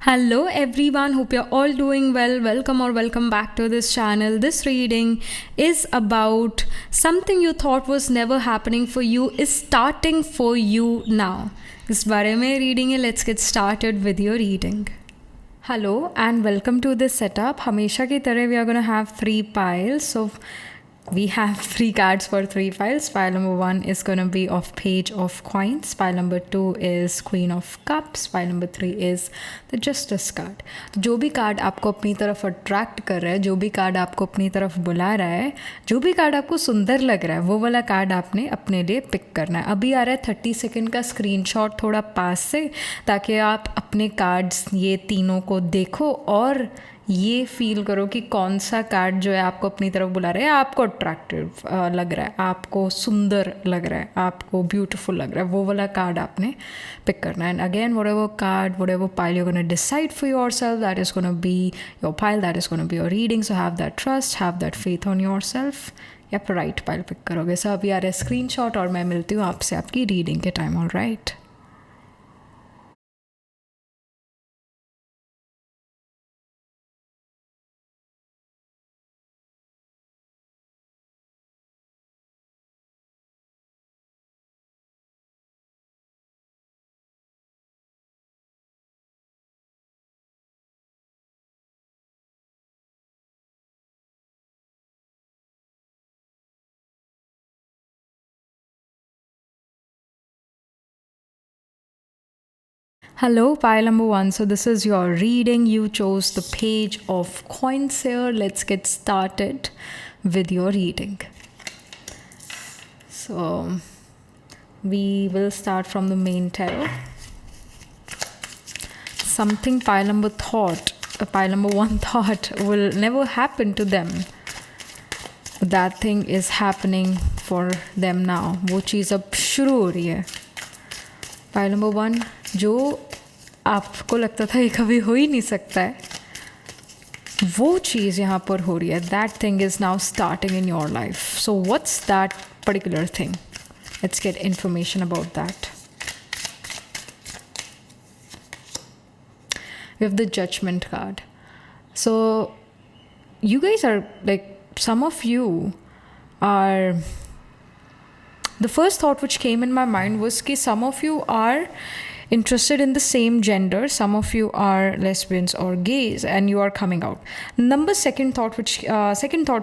Hello everyone, hope you're all doing well. Welcome or welcome back to this channel. This reading is about something you thought was never happening for you is starting for you now. इस बारे में reading है. Let's get started with your reading. Hello and welcome to this setup. हमेशा की तरह we are going to have 3 piles. So we have 3 cards for 3 piles. Pile number 1 is going to be of Page of Coins. Pile number 2 is Queen of Cups. Pile number 3 is the Justice card. तो जो भी card आपको अपनी तरफ attract कर रहा है, जो भी कार्ड आपको अपनी तरफ बुला रहा है, जो भी कार्ड आपको सुंदर लग रहा है, वो वाला कार्ड आपने अपने लिए पिक करना है. अभी आ रहा है 30 सेकेंड का स्क्रीनशॉट थोड़ा पास से, ताकि आप अपने कार्ड्स ये तीनों को देखो और ये फील करो कि कौन सा कार्ड जो है आपको अपनी तरफ बुला रहा है, आपको अट्रैक्टिव लग रहा है, आपको सुंदर लग रहा है, आपको ब्यूटीफुल लग रहा है, वो वाला कार्ड आपने पिक करना है. And again whatever card, whatever pile you're going to decide for yourself, that is going to be your pile, that is going to be your reading. So have that trust, have that faith on yourself. या आप right pile pick करोगे. सो अभी आ रहा है screenshot और मैं मिलती हूँ आपसे आपकी रीडिंग के time. All right. Hello, pile number 1. So this is your reading. You chose the Page of Coins here. Let's get started with your reading. So we will start from the main tarot. Something pile number 1 thought will never happen to them. That thing is happening for them now. वो चीज़ अब शुरू हो रही है. Pile number 1, जो आपको लगता था ये कभी हो ही नहीं सकता है, वो चीज़ यहाँ पर हो रही है. That thing is now starting in your life. So what's that particular thing? Let's get information about that. We have the judgement card. So you guys are like, some of you are, the first thought which came in my mind was कि some of you are interested in the same gender, some of you are lesbians or gays and you are coming out. Second thought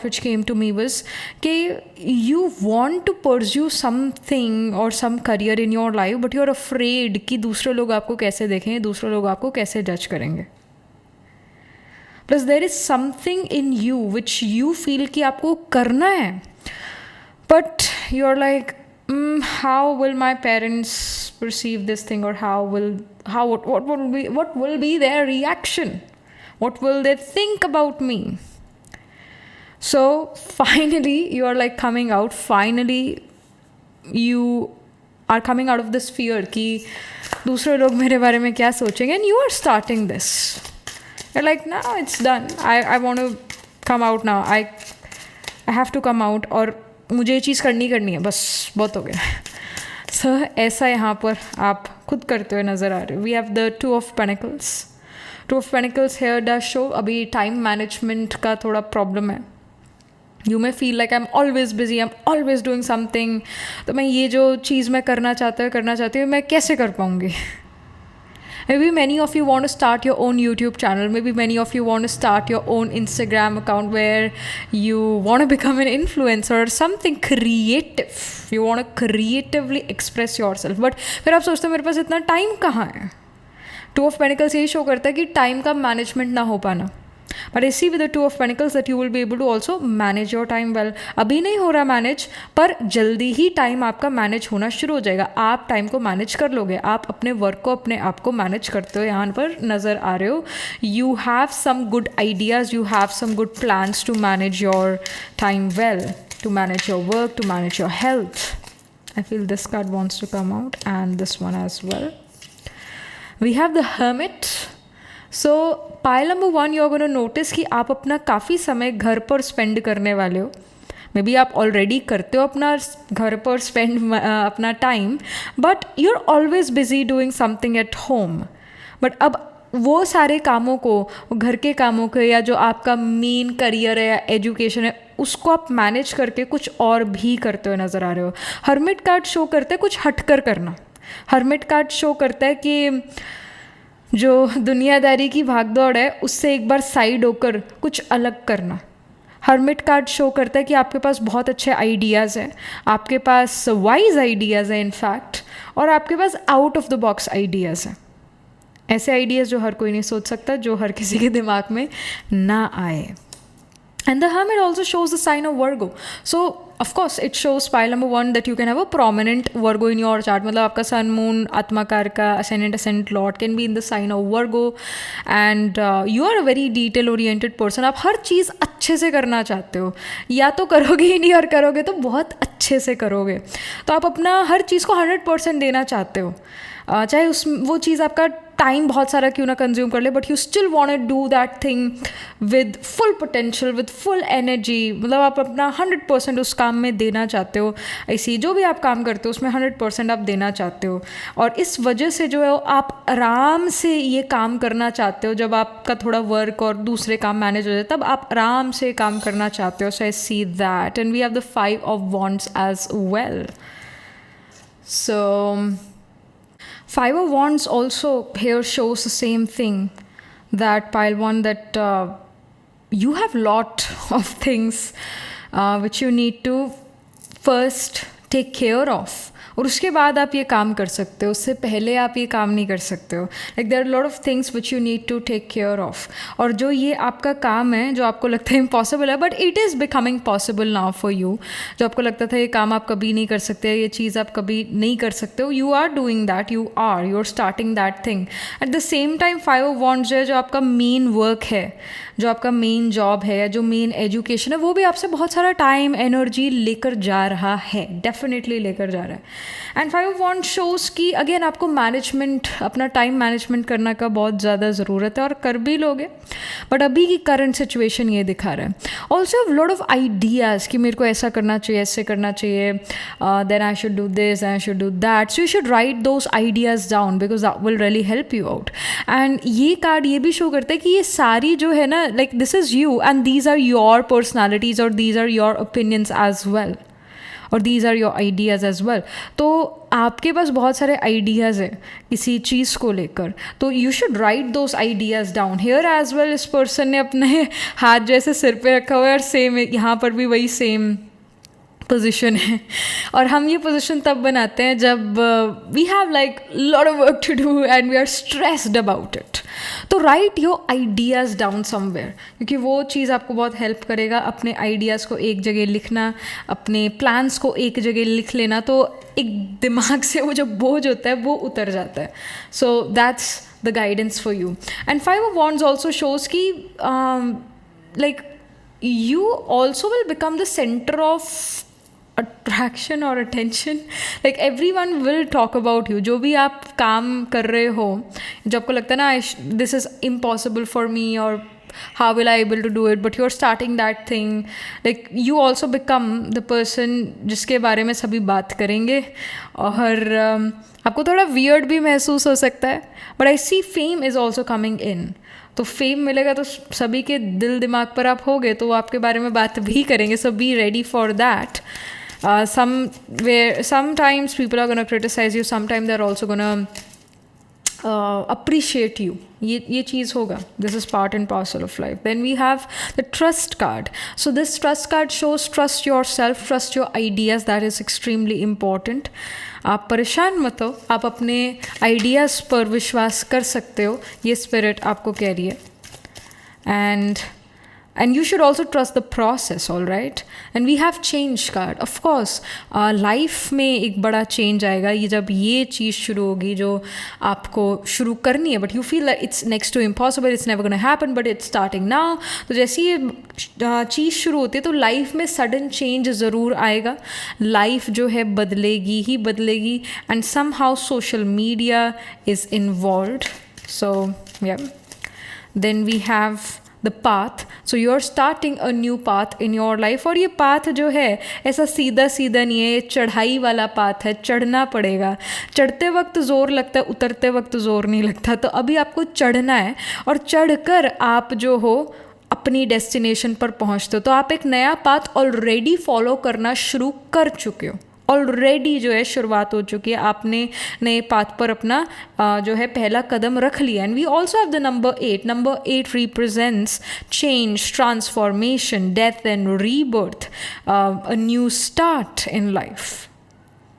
which came to me was कि you want to pursue something or some career in your life but you are afraid कि दूसरे लोग आपको कैसे देखेंगे, दूसरे लोग आपको कैसे जज करेंगे. Plus there is something in you which you feel कि आपको करना है, but you're like, how will my parents perceive this thing, or what will be their reaction, what will they think about me? So finally you are like coming out, finally you are coming out of this fear कि दूसरे लोग मेरे बारे में क्या सोचेंगे, and you are starting this. You're like, now it's done, I want to come out now, I have to come out, और मुझे ये चीज़ करनी है, बस बहुत हो गया. सर ऐसा यहाँ पर आप खुद करते हुए नज़र आ रहे हो. We have the 2 of Pentacles. 2 of Pentacles here does show अभी टाइम मैनेजमेंट का थोड़ा प्रॉब्लम है. You may feel like I am always busy, I am always doing something. तो मैं ये जो चीज़ मैं करना चाहती हूँ मैं कैसे कर पाऊँगी? Maybe many of you want to start your own YouTube channel. Maybe many of you want to start your own Instagram account where you want to become an influencer or something creative. You want to creatively express yourself. But फिर आप सोचते हो मेरे पास इतना time कहाँ है? 2 of Pentacles यही show करता है कि टाइम का मैनेजमेंट ना हो पाना. But I see with the 2 of Pentacles that you will be able to also manage your time well. अभी नहीं हो रहा मैनेज, पर जल्दी ही टाइम आपका मैनेज होना शुरू हो जाएगा. आप टाइम को मैनेज कर लोगे. आप अपने वर्क को अपने आप को मैनेज करते हो यहाँ पर नज़र आ रहे हो. You have some good ideas, you have some good plans to manage your time well, to manage your work, to manage your health. I feel this card wants to come out and this one as well. We have the Hermit. So pile number 1, you are gonna notice कि आप अपना काफ़ी समय घर पर spend करने वाले हो. मे बी आप ऑलरेडी करते हो अपना घर पर स्पेंड अपना time, but you are always busy doing something at home. But अब वो सारे कामों को, घर के कामों को, या जो आपका मेन करियर है या एजुकेशन है, उसको आप मैनेज करके कुछ और भी करते हुए नज़र आ रहे हो। हर्मिट कार्ड शो करता है कुछ हटकर करना। हर्मिट कार्ड शो करता है कि जो दुनियादारी की भागदौड़ है उससे एक बार साइड होकर कुछ अलग करना। हर्मिट कार्ड शो करता है कि आपके पास बहुत अच्छे आइडियाज़ हैं, आपके पास वाइज आइडियाज़ हैं इनफैक्ट, और आपके pass out of the box ideas हैं, ऐसे आइडियाज़ जो हर कोई नहीं सोच सकता, जो हर किसी के दिमाग में ना आए। And the hermit also shows the sign of Virgo. So, of course, it shows pile number 1 that you can have a prominent Virgo in your chart. मतलब आपका sun, moon, आत्माकार का ascendant lord can be in the sign of Virgo. And you are a very detail oriented person. आप हर चीज़ अच्छे से करना चाहते हो, या तो करोगे ही नहीं, और करोगे तो बहुत अच्छे से करोगे। तो आप अपना हर चीज़ को 100% देना चाहते हो, चाहे वो चीज़ आपका टाइम बहुत सारा क्यों ना कंज्यूम कर ले, but you still want to do that thing with full potential, with full energy. मतलब आप अपना 100% उस काम में देना चाहते हो। ऐसी जो भी आप काम करते हो उसमें 100% आप देना चाहते हो, और इस वजह से जो है आप आराम से ये काम करना चाहते हो। जब आपका थोड़ा वर्क और दूसरे काम मैनेज हो जाए तब आप आराम से काम करना चाहते हो। So I see that, and we have the 5 of Wands as well. So 5 of Wands also here shows the same thing, that pile 1, that you have lot of things which you need to first take care of, और उसके बाद आप ये काम कर सकते हो, उससे पहले आप ये काम नहीं कर सकते हो। Like there are lot of things which you need to take care of, और जो ये आपका काम है जो आपको लगता है इम्पॉसिबल है, but it is becoming possible now for you. जो आपको लगता था ये काम आप कभी नहीं कर सकते, ये चीज़ आप कभी नहीं कर सकते हो, you are doing that, you are starting that thing. At the same time 5 of Wands जो है, जो आपका मेन वर्क है, जो आपका मेन जॉब है, या जो मेन एजुकेशन है, वो भी आपसे बहुत सारा टाइम एनर्जी लेकर जा रहा है, डेफिनेटली लेकर जा रहा है। एंड 5 of Wands शोज़ कि अगेन आपको मैनेजमेंट, अपना टाइम मैनेजमेंट करने का बहुत ज़्यादा ज़रूरत है, और कर भी लोगे, बट अभी की करंट सिचुएशन ये दिखा रहा है। Also have lot of ideas कि मेरे को ऐसा करना चाहिए, ऐसे करना चाहिए, then I should do this, I should do that. So you should write those ideas down, because that will really help you out. And ये कार्ड ये भी शो करता है कि ये सारी जो है ना, like this is you, and these are your personalities, और these are your opinions as well, और these are your ideas as well. तो आपके पास बहुत सारे आइडियाज़ हैं किसी चीज़ को लेकर, तो you should write those ideas down. Here as well इस पर्सन ने अपने हाथ जैसे सिर पे रखा हुआ है, और सेम यहाँ पर भी वही सेम पोजिशन है। और हम ये पोजिशन तब बनाते हैं जब we have like lot of work to do and we are stressed about it. तो write your ideas down somewhere, क्योंकि वो चीज़ आपको बहुत हेल्प करेगा। अपने आइडियाज़ को एक जगह लिखना, अपने प्लान्स को एक जगह लिख लेना, तो एक दिमाग से वो जो बोझ होता है वो उतर जाता है। So that's the guidance for you. And 5 of Wands also shows कि like you also will become the center of attraction or attention. Like everyone will talk about you. जो भी आप काम कर रहे हो, जो आपको लगता है ना this is impossible for me, or how will I able to do it, but you're starting that thing, like you also become the person जिसके बारे में सभी बात करेंगे। और आपको थोड़ा weird भी महसूस हो सकता है, but I see fame is also coming in. तो फेम मिलेगा तो सभी के दिल दिमाग पर आप होगे, तो वो आपके बारे में बात भी करेंगे। So be ready for that. sometimes people are going to criticize you, sometimes they're also going to appreciate you. ये चीज़ होगा. This is part and parcel of life. Then we have the trust card. So this trust card shows trust yourself, trust your ideas. That is extremely important. आप परेशान मत हो, आप अपने ideas पर विश्वास कर सकते हो, ये स्पिरिट आपको कह रही है. And you should also trust the process, all right? And we have change card. Of course, life में एक बड़ा change आएगा. ये जब ये चीज़ शुरू होगी जो आपको शुरू करनी है, but you feel that it's next to impossible, it's never going to happen, but it's starting now. तो जैसे ये चीज़ शुरू होती है तो लाइफ में sudden change ज़रूर आएगा. लाइफ जो है बदलेगी ही बदलेगी. And somehow social media is involved. So, yeah. Then we have the path. So you are starting a new path in your life, और ये पाथ जो है ऐसा सीधा सीधा नहीं है, ये चढ़ाई वाला पाथ है, चढ़ना पड़ेगा। चढ़ते वक्त ज़ोर लगता है, उतरते वक्त ज़ोर नहीं लगता। तो अभी आपको चढ़ना है, और चढ़कर आप जो हो अपनी डेस्टिनेशन पर पहुंचते हो। तो आप एक नया पाथ ऑलरेडी फॉलो करना शुरू कर चुके हो, ऑलरेडी जो है शुरुआत हो चुकी है, आपने नए पाथ पर अपना जो है पहला कदम रख लिया। And we also have the number 8। Number 8 represents change, transformation, death and rebirth, a new start in life.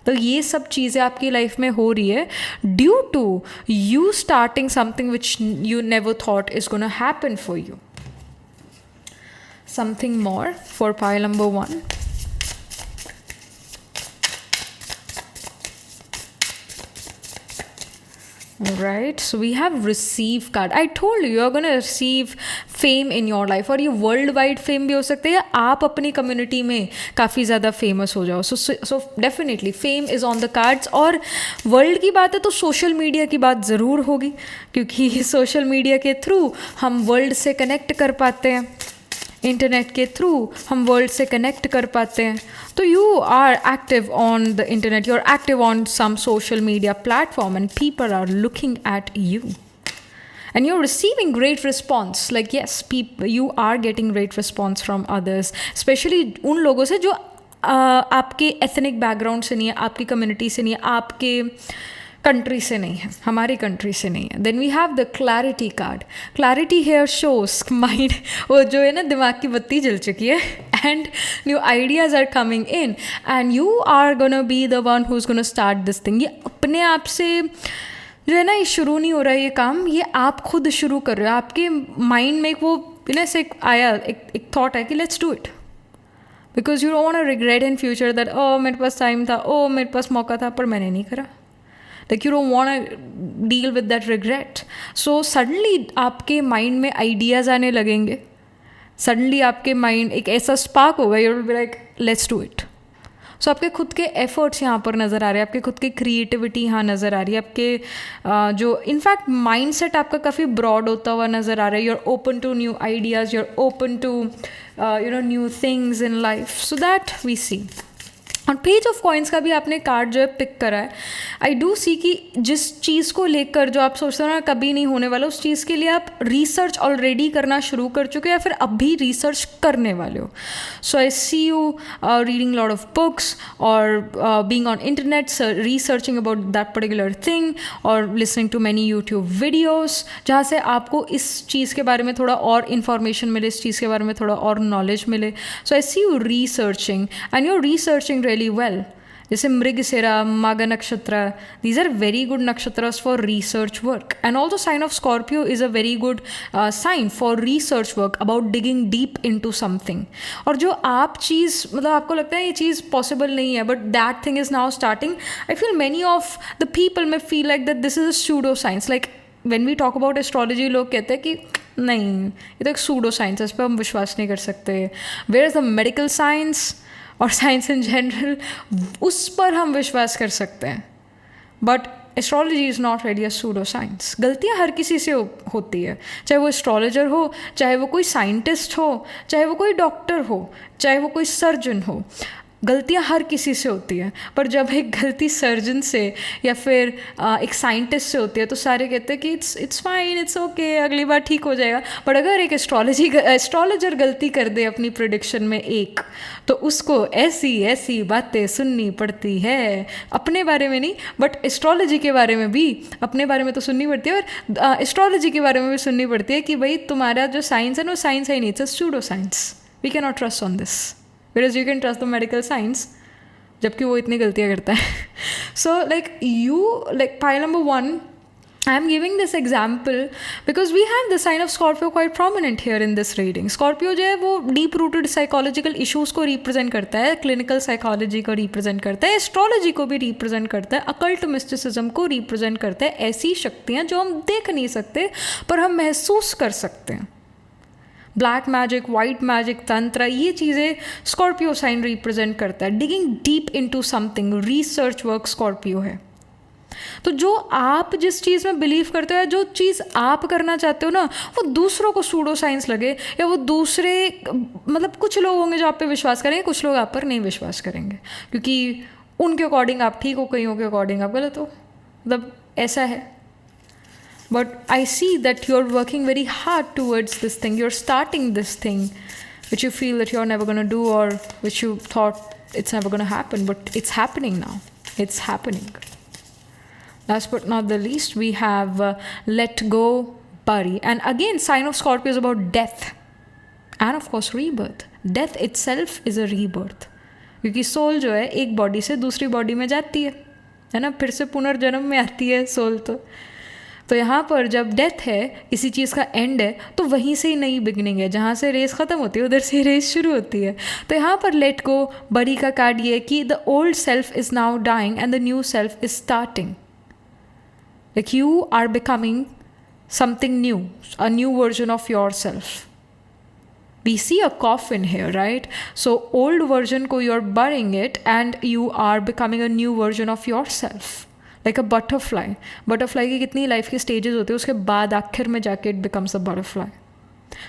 तो ये सब चीज़ें आपकी लाइफ में हो रही है due to you starting something which you never thought is gonna happen for you. Something more for pile number 1. Right, so we have receive card. I told you you're going to receive fame in your life, और ये world wide fame भी हो सकते हैं, आप अपनी community में काफ़ी ज़्यादा फेमस हो जाओ। So definitely fame is on the cards. और वर्ल्ड की बात है तो सोशल मीडिया की बात ज़रूर होगी, क्योंकि सोशल मीडिया के थ्रू हम वर्ल्ड से कनेक्ट कर पाते हैं, इंटरनेट के थ्रू हम वर्ल्ड से कनेक्ट कर पाते हैं। तो you are active on the internet, you are active on some social media platform, and people are looking at you and you're receiving great response. Like yes, you are getting great response from others, especially उन लोगों से जो आपके ethnic background से नहीं है, आपकी community से नहीं है, आपके कंट्री से नहीं है, हमारी कंट्री से नहीं है। Then we have the clarity card. Clarity here shows mind, वो जो है ना दिमाग की बत्ती जल चुकी है, and new ideas are coming in, and you are gonna be the one who is gonna start this thing. ये अपने आप से जो है ना, ये शुरू नहीं हो रहा है ये काम, ये आप खुद शुरू कर रहे हो। आपके माइंड में वो से आया, एक थॉट है कि let's do it, because you don't want to regret in future that oh मेरे पास टाइम था, ओ मेरे पास मौका था पर मैंने नहीं करा। Like you don't want to deal with that regret. So suddenly आपके माइंड में आइडियाज़ आने लगेंगे, सडनली आपके माइंड एक ऐसा स्पार्क होगा, you will be like let's do it. So आपके खुद के एफर्ट्स यहाँ पर नज़र आ रहे हैं, आपके खुद की क्रिएटिविटी यहाँ नज़र आ रही है, आपके जो इनफैक्ट माइंड सेट आपका काफ़ी ब्रॉड होता हुआ नज़र आ रहा है। You are open to new ideas, you are open to new things in life, so that we see. और पेज ऑफ कॉइन्स का भी आपने कार्ड जो है पिक करा है। आई डू सी कि जिस चीज़ को लेकर जो आप सोचते हो ना कभी नहीं होने वाला, उस चीज़ के लिए आप रिसर्च ऑलरेडी करना शुरू कर चुके हो या फिर अभी रिसर्च करने वाले हो। So I see you reading lot of books और being on internet researching about that particular thing, और listening to many YouTube videos, जहाँ से आपको इस चीज़ के बारे में थोड़ा और इन्फॉर्मेशन मिले, इस चीज़ के बारे में थोड़ा और नॉलेज मिले। So I see you researching and you are researching really well. जैसे मृगशिरा, माघ नक्षत्र, these are very good nakshatras for research work. And also sign of Scorpio is a very good sign for research work about digging deep into something. और जो आप चीज़ मतलब आपको लगता है ये चीज़ पॉसिबल नहीं है, but that thing is now starting. I feel many of the people may feel like that this is a pseudo science. Like when we talk about astrology, लोग कहते हैं कि नहीं ये तो एक pseudo science है, इस पर हम विश्वास नहीं कर सकते। Whereas the medical science और साइंस इन जनरल, उस पर हम विश्वास कर सकते हैं, but astrology is not ready a pseudo science. गलतियाँ हर किसी से होती है, चाहे वो एस्ट्रोलॉजर हो, चाहे वो कोई साइंटिस्ट हो, चाहे वो कोई डॉक्टर हो, चाहे वो कोई सर्जन हो, गलतियाँ हर किसी से होती हैं। पर जब एक गलती सर्जन से या फिर एक साइंटिस्ट से होती है तो सारे कहते हैं कि इट्स फाइन, इट्स ओके, अगली बार ठीक हो जाएगा। बट अगर एक एस्ट्रोलॉजर गलती कर दे अपनी प्रेडिक्शन में एक, तो उसको ऐसी बातें सुननी पड़ती है, अपने बारे में नहीं बट एस्ट्रोलॉजी के बारे में भी, अपने बारे में तो सुननी पड़ती है और एस्ट्रोलॉजी के बारे में भी सुननी पड़ती है कि भाई तुम्हारा जो साइंस है ना वो साइंस है ही नहीं, it's a pseudo science, we can not trust on this. Whereas you can trust the medical science, जबकि वो इतनी गलतियाँ करता है। So like you, like pile number 1, I am giving this example because we have the sign of Scorpio quite prominent here in this reading. Scorpio जो है वो deep rooted psychological issues को represent करता है, clinical psychology को represent करता है, astrology को भी represent करता है, occult mysticism को represent करता है, ऐसी शक्तियाँ जो हम देख नहीं सकते पर हम महसूस कर सकते हैं। ब्लैक मैजिक, वाइट मैजिक, तंत्र, ये चीज़ें स्कॉर्पियो साइन रिप्रेजेंट करता है। Digging deep into something, research work Scorpio है। तो जो आप जिस चीज़ में बिलीव करते हो या जो चीज़ आप करना चाहते हो ना, वो दूसरों को सूडो साइंस लगे या वो दूसरे, मतलब कुछ लोग होंगे जो आप पे विश्वास करेंगे, कुछ लोग आप पर नहीं विश्वास करेंगे, क्योंकि उनके अकॉर्डिंग आप ठीक हो, कईयों के अकॉर्डिंग आप गलत हो, मतलब ऐसा है. But I see that you're working very hard towards this thing. You're starting this thing which you feel that you're never going to do, or which you thought it's never going to happen, but it's happening now. It's happening. Last but not the least, we have let go, bury. And again, sign of Scorpio is about death and of course rebirth. Death itself is a rebirth. क्योंकि soul जो है एक body से दूसरी body में जाती है ना, फिर से पुनर्जन्म में आती है सोल. तो यहाँ पर जब डेथ है, किसी चीज़ का एंड है, तो वहीं से ही नई बिगनिंग है. जहाँ से रेस ख़त्म होती है उधर से रेस शुरू होती है. तो यहाँ पर लेट गो बड़ी का कार्ड ये है कि the old self is now dying and the new self is starting. Like you are becoming something new, a new version of your self. We see a coffin here, right? So old version ko you're burying it and you are becoming a new version of yourself. Like a butterfly. Butterfly की कितनी life की stages होते हैं, उसके बाद आखिर में जाके इट बिकम्स अ बटरफ्लाई.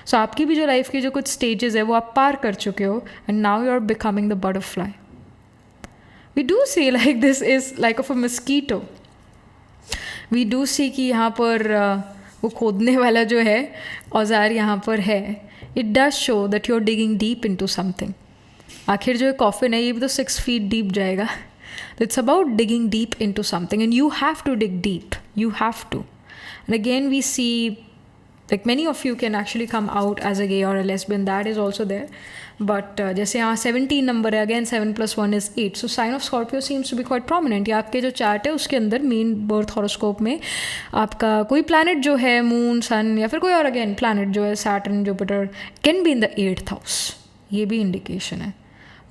सो आपकी भी जो लाइफ की जो कुछ स्टेजेस है वो आप पार कर चुके हो and now you are becoming the butterfly. We do see like this is like of a mosquito. We do see कि यहाँ पर वो खोदने वाला जो है औजार यहाँ पर है. It does show that you're digging deep into something. आखिर जो कॉफिन है ये भी तो 6 feet deep जाएगा. It's about digging deep into something and you have to dig deep. You have to. And again we see like many of you can actually come out as a gay or a lesbian. That is also there. But जैसे यहाँ 17 number है, again 7 + 1 is 8. So sign of Scorpio seems to be quite prominent. या आपके जो chart है उसके अंदर main birth horoscope में आपका कोई प्लैनेट जो है, मून, सन या फिर कोई और अगेन प्लैनेट जो है, Saturn, Jupiter, can be in the 8th house. ये भी इंडिकेशन है.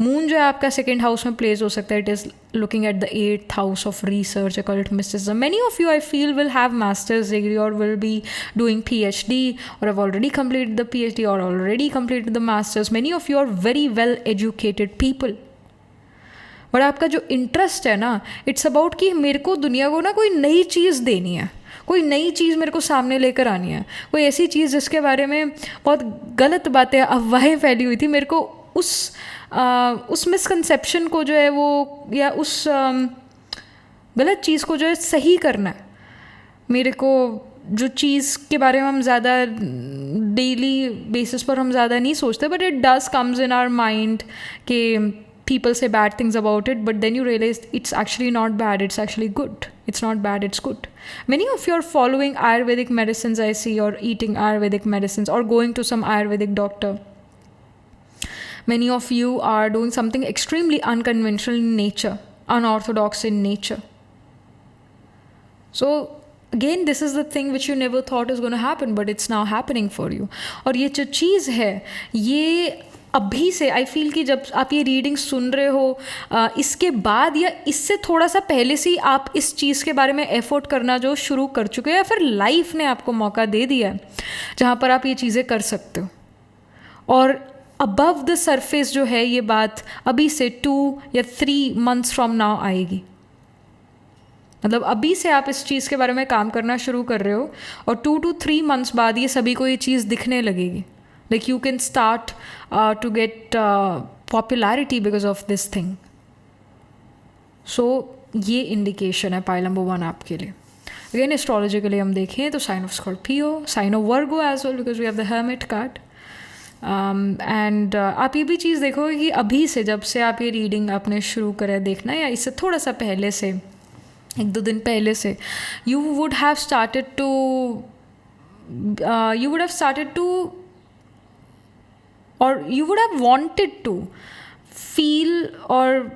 मून जो है आपका 2nd हाउस में प्लेस हो सकता है. It is looking at the 8th house of research, occult mysticism. Many of you I feel will have master's degree or will be doing PhD or have already completed the PhD or already completed the master's. Many of you are very well educated people. But आपका जो interest है ना, it's about कि मेरे को दुनिया को ना कोई नई चीज़ देनी है, कोई नई चीज़ मेरे को सामने लेकर आनी है, कोई ऐसी चीज़ जिसके बारे में बहुत गलत बातें, अफवाहें फैली हुई थी, मेरे को उस मिसकंसेप्शन को जो है वो या उस गलत चीज़ को जो है सही करना है. मेरे को जो चीज़ के बारे में हम ज़्यादा डेली बेसिस पर हम ज़्यादा नहीं सोचते, but it does comes in our mind कि people say bad things about it, but then you realize it's actually not bad, it's actually good. It's not bad, it's good. Many of you are following Ayurvedic medicines, I see, or eating Ayurvedic medicines or going to some Ayurvedic doctor. Many of you are doing something extremely unconventional in nature, unorthodox in nature. So again, this is the thing which you never thought is going to happen, but it's now happening for you. और ये जो चीज़ है, ये अभी से I feel कि जब आप ये रीडिंग सुन रहे हो इसके बाद या इससे थोड़ा सा पहले से ही आप इस चीज़ के बारे में एफर्ट करना जो शुरू कर चुके हो, या फिर लाइफ ने आपको मौका दे दिया है जहाँ पर आप ये चीज़ें कर सकते हो. और अबव द सरफेस जो है ये बात अभी से 2 या 3 months फ्रॉम नाउ आएगी. मतलब अभी से आप इस चीज़ के बारे में काम करना शुरू कर रहे हो और 2 to 3 months बाद ये सभी को ये चीज़ दिखने लगेगी. Like you can start to get popularity because of this thing. So ये इंडिकेशन है पाइल नंबर 1 आपके लिए. अगेन एस्ट्रोलॉजिकली हम देखें तो sign of Scorpio, sign of Virgo as well because we have the hermit card. And आप ये भी चीज़ देखो कि अभी से जब से आप ये रीडिंग आपने शुरू करा देखना या इससे थोड़ा सा पहले से 1-2 दिन पहले से you would have started to or you would have wanted to feel or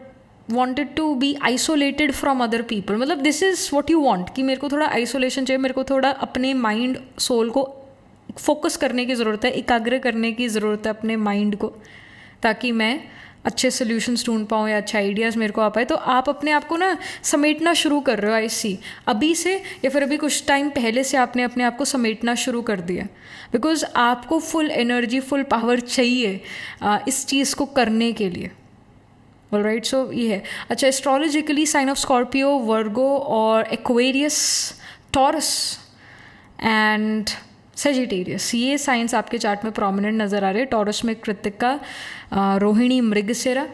wanted to be isolated from other people. मतलब this is what you want कि मेरे को थोड़ा isolation चाहिए, मेरे को थोड़ा अपने माइंड सोल को फोकस करने की ज़रूरत है, एकाग्र करने की ज़रूरत है अपने माइंड को, ताकि मैं अच्छे सोल्यूशंस ढूंढ पाऊँ या अच्छे आइडियाज़ मेरे को आ पाए. तो आप अपने आप को ना समेटना शुरू कर रहे हो आई सी अभी से, या फिर अभी कुछ टाइम पहले से आपने अपने आप को समेटना शुरू कर दिया, बिकॉज आपको फुल एनर्जी, फुल पावर चाहिए इस चीज़ को करने के लिए. ऑलराइट, सो ये है. अच्छा, एस्ट्रोलॉजिकली साइन ऑफ स्कॉर्पियो, वर्गो और एक्वेरियस, टॉरस एंड सेजिटेरियस, ये साइंस आपके चार्ट में प्रोमिनेंट नज़र आ रहे हैं. टॉरस में कृत्तिका, रोहिणी मृगशिरा.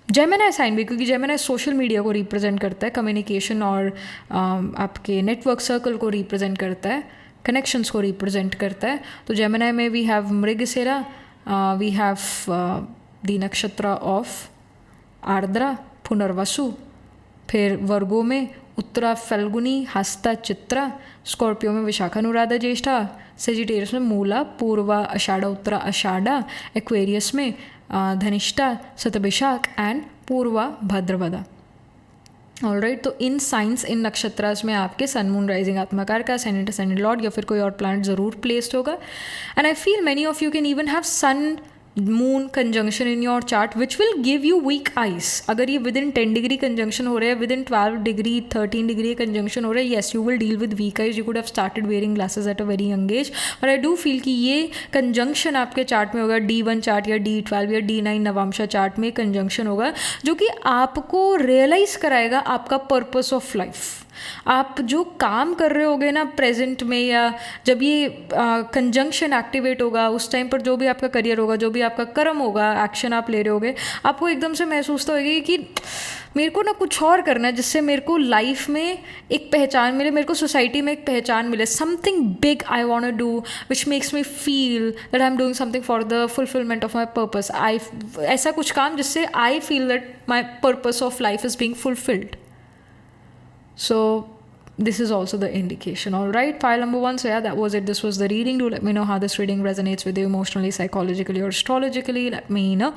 जेमिनी साइन भी, क्योंकि जेमिनी सोशल मीडिया को रिप्रेजेंट करता है, कम्युनिकेशन और आपके नेटवर्क सर्कल को रिप्रेजेंट करता है, कनेक्शंस को रिप्रेजेंट करता है. तो जेमिनी में we have Mrigashira, we have the nakshatra of Ardra, Punarvasu. फिर वर्गो में उत्तरा फल्गुनी, हस्ता चित्रा. स्कॉर्पियो में विशाखा अनुराधा ज्येष्ठा. सेजिटेरियस में मूला, पूर्वा आषाढ़ा, उत्तरा आषाढ़ा. एक्वेरियस में धनिष्ठा, शतभिषाख एंड पूर्वा भाद्रपदा. ऑलराइट, तो इन साइंस, इन नक्षत्रास में आपके सन, मून, राइजिंग, आत्मकार का असेंडेंट, असेंडेंट लॉर्ड या फिर कोई और प्लैनेट ज़रूर प्लेस्ड होगा. And I feel many of you can even have sun moon conjunction in your chart which will give you weak eyes. अगर ये विद इन 10 डिग्री कंजंक्शन हो रहे हैं, within 12 degree 13 degree conjunction हो रहे हैं, yes you will deal with weak eyes. You could have started wearing glasses at a very young age, but I do feel कि ये conjunction आपके chart में होगा, D1 चार्ट या D12 या D9 नवांशा चार्ट में कंजंक्शन होगा, जो कि आपको रियलाइज़ कराएगा आपका पर्पस ऑफ लाइफ. आप जो काम कर रहे होगे ना प्रेजेंट में, या जब ये कंजंक्शन एक्टिवेट होगा उस टाइम पर, जो भी आपका करियर होगा, जो भी आपका कर्म होगा, एक्शन आप ले रहे होगे, आपको एकदम से महसूस तो होगी कि मेरे को ना कुछ और करना है जिससे मेरे को लाइफ में एक पहचान मिले, मेरे को सोसाइटी में एक पहचान मिले. Something big I want to do which makes me feel that I am doing something for the fulfilment of my purpose. ऐसा कुछ काम जिससे I feel that my purpose of life is being fulfilled. So this is also the indication. All right, file number 1. So yeah, that was it. This was the reading. Do let me know how this reading resonates with you emotionally, psychologically, or astrologically. Let me know.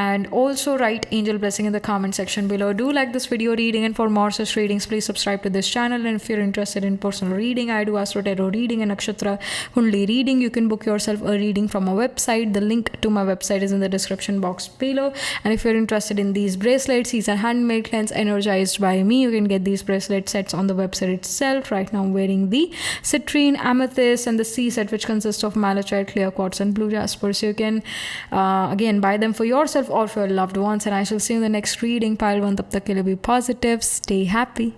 And also write angel blessing in the comment section below. Do like this video reading, and for more such readings, please subscribe to this channel. And if you're interested in personal reading, I do Astro Tarot reading and Nakshatra Kundli reading. You can book yourself a reading from our website. The link to my website is in the description box below. And if you're interested in these bracelets, these are handmade, cleansed, energized by me. You can get these bracelet sets on the website itself. Right now I'm wearing the citrine, amethyst, and the C set, which consists of malachite, clear quartz, and blue jasper. So you can again buy them for yourself or for your loved ones. And I shall see you in the next reading. Pile 1, tab tak ke liye be positive, stay happy.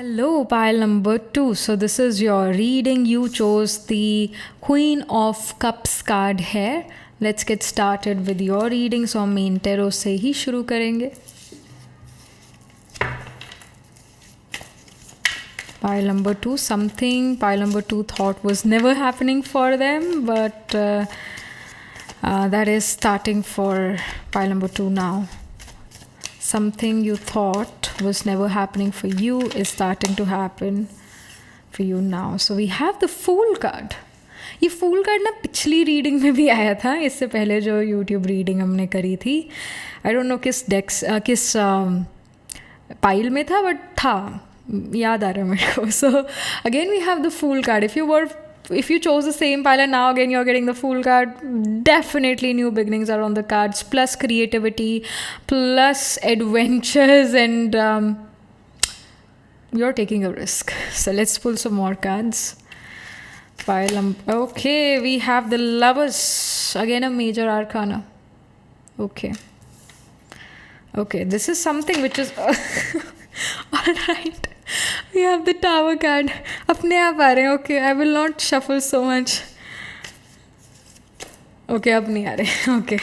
Hello, pile number 2. So this is your reading. You chose the Queen of Cups card here. Let's get started with your reading. So हम main tarot से ही शुरू करेंगे. Pile number 2, something pile number 2 thought was never happening for them, but that is starting for pile number 2 now. Something you thought was never happening for you is starting to happen for you now. So we have the Fool card. ये fool card ना पिछली reading में भी आया था, इससे पहले जो यूट्यूब रीडिंग हमने करी थी. आई डोंट नो किस डेक्स किस पाइल में था, बट था, याद आ रहा है मेरे को. So again we have the fool card. if you chose the same pile and now again you're getting the Fool card, definitely new beginnings are on the cards, plus creativity, plus adventures, and you're taking a risk. So let's pull some more cards. Okay, we have the Lovers, again a major arcana. Okay, this is something which is all right. We have the Tower card. अपने आप आ रहे हैं. Okay, I will not shuffle so much. Okay, अब नहीं आ रहे. Okay.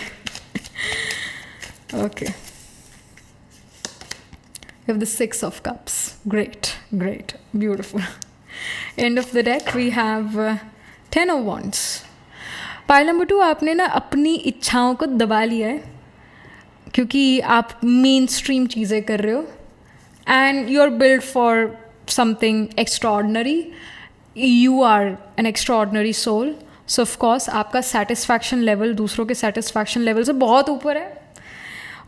We have the Six of Cups. Great, beautiful. End of the deck, we have Ten of Wands. Pile number 2, आपने ना अपनी इच्छाओं को दबा लिया है क्योंकि आप मेन स्ट्रीम चीज़ें कर रहे हो, and you're built for something extraordinary. You are an extraordinary soul. So of course आपका satisfaction level दूसरों के satisfaction level से बहुत ऊपर है,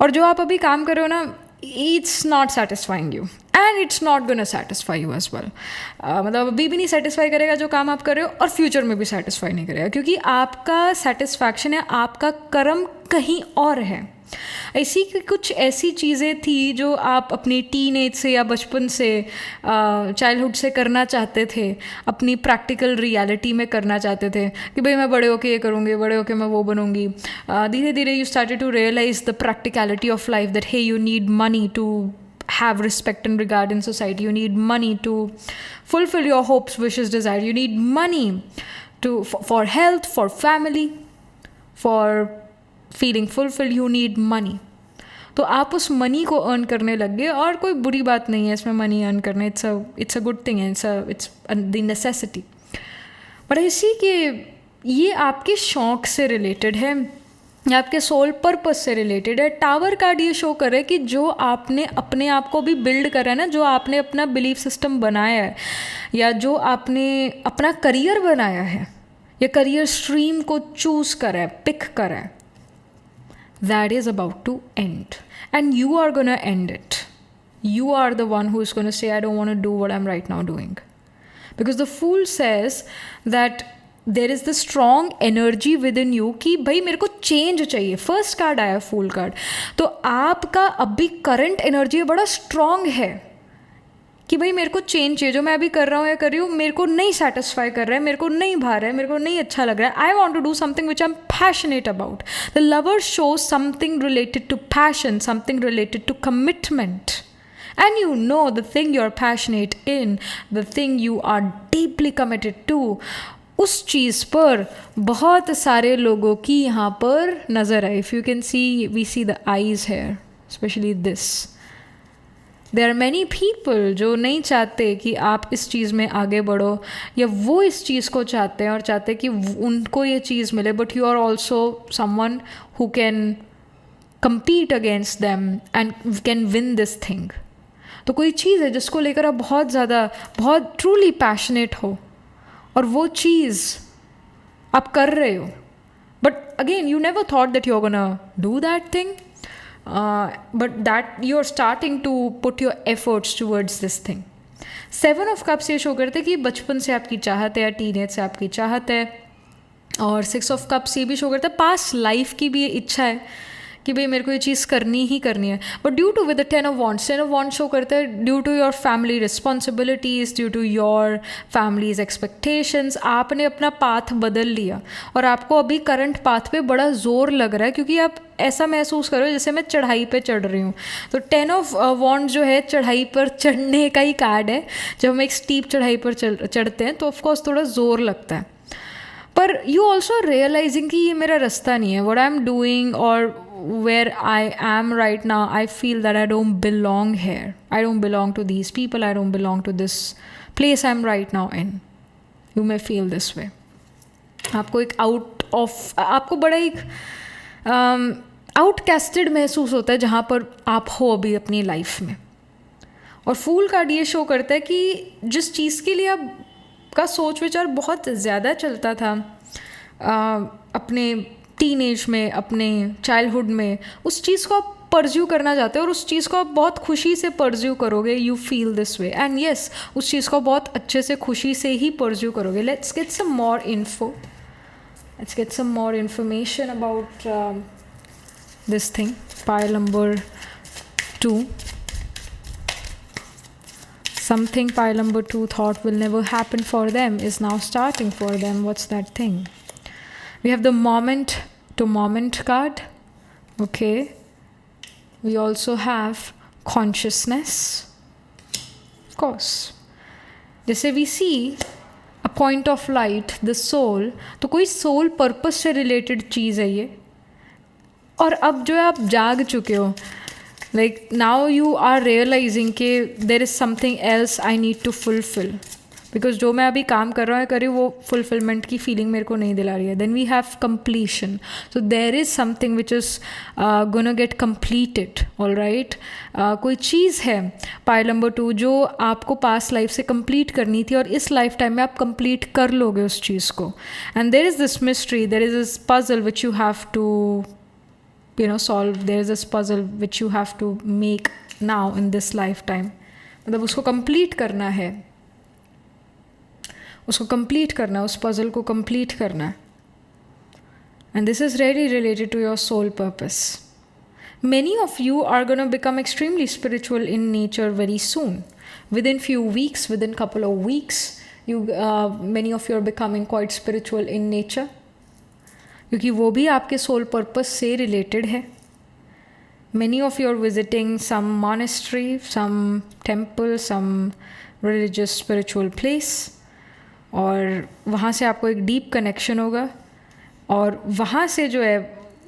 और जो आप अभी काम कर रहे हो ना, it's not satisfying you and it's not gonna satisfy you as well. मतलब अभी भी नहीं satisfy करेगा जो काम आप कर रहे हो, और फ्यूचर में भी satisfy नहीं करेगा, क्योंकि आपका satisfaction है, आपका कर्म कहीं और है. ऐसी कि कुछ ऐसी चीज़ें थी जो आप अपनी टीनेज से या बचपन से, चाइल्डहुड से करना चाहते थे, अपनी प्रैक्टिकल रियलिटी में करना चाहते थे कि भाई मैं बड़े होके ये करूँगी, बड़े होके मैं वो बनूँगी. धीरे धीरे you started to realise the practicality of life, that hey you need money to have respect and regard in society. You need money to fulfill your hopes, wishes, desires. You need money for health, for family, for feeling fulfilled. You need money. तो आप उस money को earn करने लग गए, और कोई बुरी बात नहीं है इसमें मनी अर्न करना. It's a good thing, it's the necessity. But I see कि ये आपके शौक से रिलेटेड है, आपके सोल पर्पस से रिलेटेड है. टावर कार्ड ये शो करे कि जो आपने अपने आप को भी बिल्ड करा है ना, जो आपने अपना बिलीफ सिस्टम बनाया है, या जो आपने अपना करियर बनाया है, या करियर स्ट्रीम को चूज करा है, पिक करा है, that is about to end, and you are gonna end it. You are the one who is going to say, I don't want to do what I'm right now doing. Because the fool says that there is the strong energy with in you कि भाई मेरे को change चाहिए. First card आया fool card. तो आपका अभी current energy बड़ा स्ट्रॉन्ग है कि भाई मेरे को चेंज चाहिए, जो मैं अभी कर रहा हूँ या कर रही हूँ मेरे को नहीं सेटिस्फाई कर रहा है, मेरे को नहीं भा रहा है, मेरे को नहीं अच्छा लग रहा है. I want to do something which I am passionate about. The lover shows something related to passion, something related to commitment. And you know the thing you're passionate in, the thing you are deeply committed to, उस चीज़ पर बहुत सारे लोगों की यहाँ पर नज़र है. If you can see, we see the eyes here, specially this. There are many people जो नहीं चाहते कि आप इस चीज़ में आगे बढ़ो, या वो इस चीज़ को चाहते हैं और चाहते हैं कि उनको ये चीज़ मिले, but you are also someone who can compete against them and can win this thing. तो कोई चीज़ है जिसको लेकर आप बहुत ट्रूली पैशनेट हो, और वो चीज़ आप कर रहे हो, but again you never thought that you are gonna do that thing, but that you are starting to put your efforts towards this thing. 7 of cups ये शो करते कि बचपन से आपकी चाहत है या टीनेज से आपकी चाहत है, और 6 ऑफ कप्स ये भी शो करता है पास्ट लाइफ की भी ये इच्छा है कि भाई मेरे को ये चीज़ करनी ही करनी है. But due to with the 10 of wands show करता है due to your family responsibilities, due to your families expectations, आपने अपना पाथ बदल लिया, और आपको अभी करंट पाथ पे बड़ा जोर लग रहा है, क्योंकि आप ऐसा महसूस करो जैसे मैं चढ़ाई पे चढ़ रही हूँ. तो 10 ऑफ वॉन्ड्स जो है चढ़ाई पर चढ़ने का ही कार्ड है. जब हम एक स्टीप चढ़ाई पर चढ़ते हैं तो ऑफकोर्स थोड़ा ज़ोर लगता है, पर यू ऑल्सो रियलाइजिंग कि ये मेरा रास्ता नहीं है, व्हाट आई एम डूइंग और where I am right now, I feel that I don't belong here. I don't belong to these people. I don't belong to this place I'm right now in. You may feel this way. आपको एक आपको बड़ा एक आउटकास्टेड महसूस होता है जहाँ पर आप हो अभी अपनी लाइफ में. और फूल कार्ड ये शो करता है कि जिस चीज़ के लिए आपका सोच विचार बहुत ज़्यादा चलता था अपने टीनेज में, अपने चाइल्डहुड में, उस चीज़ को आप परस्यू करना चाहते हो, और उस चीज़ को आप बहुत खुशी से परस्यू करोगे. You feel this way, and yes उस चीज़ को बहुत अच्छे से खुशी से ही परस्यू करोगे. Let's get some more info, let's get some more information about this thing. Pile number 2. Something pile number 2 thought will never happen for them is now starting for them. What's that thing? We have the moment to moment card. Okay. We also have consciousness. Of course. जैसे we see a point of light, the soul. तो कोई soul purpose से related चीज़ है ये. और अब जो है आप जाग चुके हो. Like now you are realizing कि there is something else I need to fulfill. Because जो मैं अभी काम कर रहा हूँ वो फुलफिलमेंट की फीलिंग मेरे को नहीं दिला रही है. Then we have completion. So there is something which is gonna get completed. All right. कोई चीज़ है पाइल नंबर 2 जो आपको पास्ट लाइफ से कंप्लीट करनी थी, और इस लाइफ टाइम में आप कंप्लीट कर लोगे उस चीज़ को. And there is this mystery, there is this puzzle which you have to solve. There is this puzzle which you have to make now in this lifetime. मतलब उसको कंप्लीट करना है, उसको कंप्लीट करना है, उस पजल को कंप्लीट करना है. And this is very related to your soul purpose. Many of you are going to become extremely spiritual in nature very soon. Within few weeks, within couple of weeks, many of you are becoming quite spiritual in nature. क्योंकि वो भी आपके soul purpose से related है. Many of you are visiting some monastery, some temple, some religious spiritual place. और वहाँ से आपको एक deep connection होगा. और वहाँ से जो है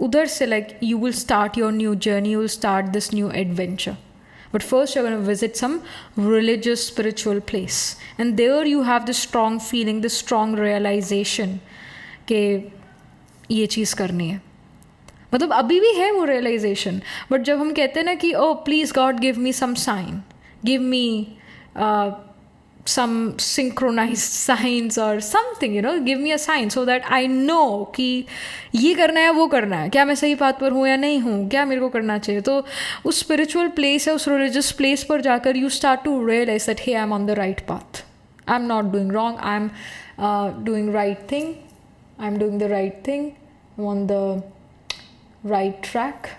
उधर से like you will start your new journey, you will start this new adventure. But first you're going to visit some religious spiritual place. And there you have this strong feeling, this strong realization कि ये चीज़ करनी है. मतलब अभी भी है वो realization. But जब हम कहते हैं ना कि oh please God give me some sign, give me some synchronized signs or something, give me a sign so that I know कि ये करना है वो करना है, क्या मैं सही बात पर हूँ या नहीं हूँ, क्या मेरे को करना चाहिए. तो उस spiritual place या उस religious place पर जाकर you start to realize that hey I'm on the right path, I'm not doing wrong, I'm doing right thing, I'm doing the right thing, I'm on the right track.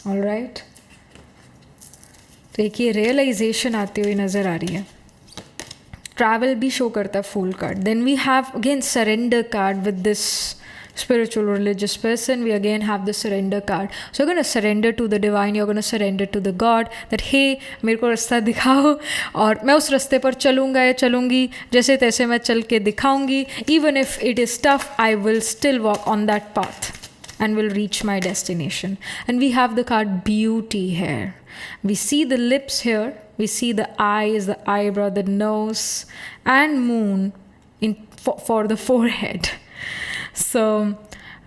All right. तो एक ये realisation आती हुई नज़र आ रही है. Travel भी शो करता है fool card. Then we have again surrender card with this spiritual religious person. We again have the surrender card. So you're going to surrender to the divine, you're going to surrender to the God that hey मेरे को रास्ता दिखाओ और मैं उस रास्ते पर चलूँगा या चलूँगी, जैसे तैसे मैं चल के दिखाऊँगी. Even if it is tough, I will still walk on that path and will reach my destination. And we have the card beauty here. We see the lips here, we see the eyes, the eyebrow, the nose and moon for the forehead. So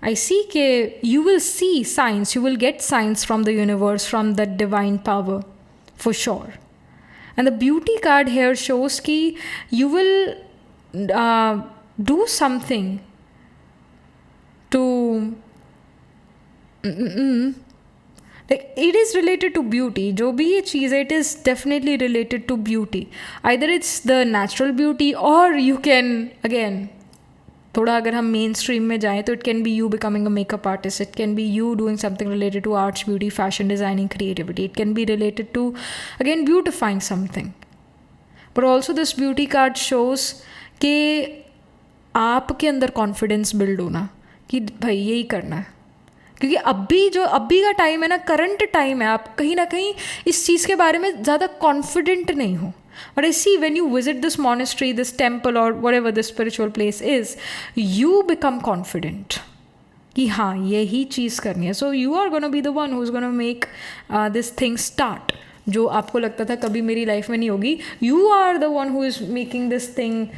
I see that you will see signs, you will get signs from the universe, from the divine power for sure. And the beauty card here shows that you will do something to like it is related to beauty. जो भी ये चीज़ है, it is definitely related to beauty. Either it's the natural beauty or you can again थोड़ा अगर हम main stream में जाएं तो it can be you becoming a makeup artist, it can be you doing something related to arts, beauty, fashion, designing, creativity, it can be related to again beautifying something. But also this beauty card shows कि आपके अंदर confidence build होना कि भाई यही करना है. क्योंकि अभी का टाइम है ना, करंट टाइम है, आप कहीं ना कहीं इस चीज़ के बारे में ज़्यादा कॉन्फिडेंट नहीं हो. But I see when you visit this monastery, this temple or whatever the spiritual place is, you become confident कि हाँ यही चीज़ करनी है. So you are going to be the one who is going to make this thing start. जो आपको लगता था कभी मेरी लाइफ में नहीं होगी, you are the one who is making this thing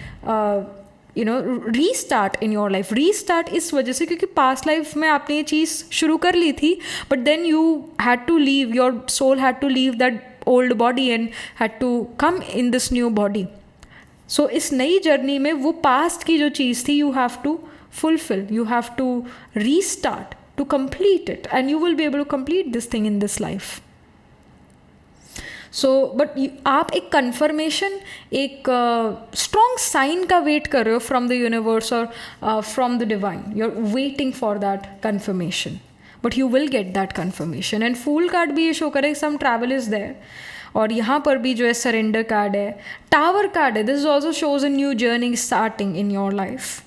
restart in your life. Restart इस वजह से क्योंकि past life में आपने ये चीज़ शुरू कर ली थी, but then you had to leave, your soul had to leave that old body and had to come in this new body. So इस नई जर्नी में वो past की जो चीज़ थी you have to fulfill, you have to restart to complete it, and you will be able to complete this thing in this life. So but आप एक confirmation, एक strong sign का wait कर रहे हो from the universe or from the divine. You're waiting for that confirmation. But you will get that confirmation. And Fool card भी ये show करे some travel is there. और यहाँ पर भी जो है surrender card है, tower card है. This also shows a new journey starting in your life.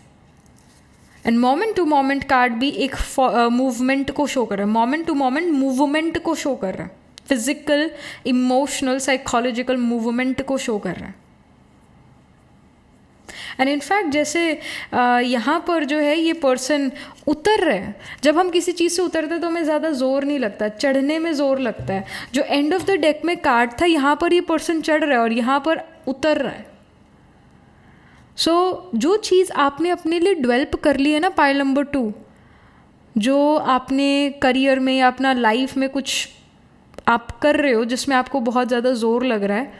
And moment to moment card भी एक movement को show कर रहा है. Moment to moment movement को show कर रहा है. Physical, emotional, psychological movement को show कर रहा है. एंड इनफैक्ट जैसे यहाँ पर जो है ये पर्सन उतर रहे हैं. जब हम किसी चीज़ से उतरते हैं तो हमें ज़्यादा ज़ोर नहीं लगता, चढ़ने में ज़ोर लगता है. जो एंड ऑफ द डेक में कार्ड था, यहाँ पर ये पर्सन चढ़ रहा है और यहाँ पर उतर रहा है. सो जो चीज़ आपने अपने लिए डेवलप कर ली है ना, पाइल नंबर 2, जो आपने करियर में या अपना लाइफ में कुछ आप कर रहे हो जिसमें आपको बहुत ज़्यादा ज़ोर लग रहा है,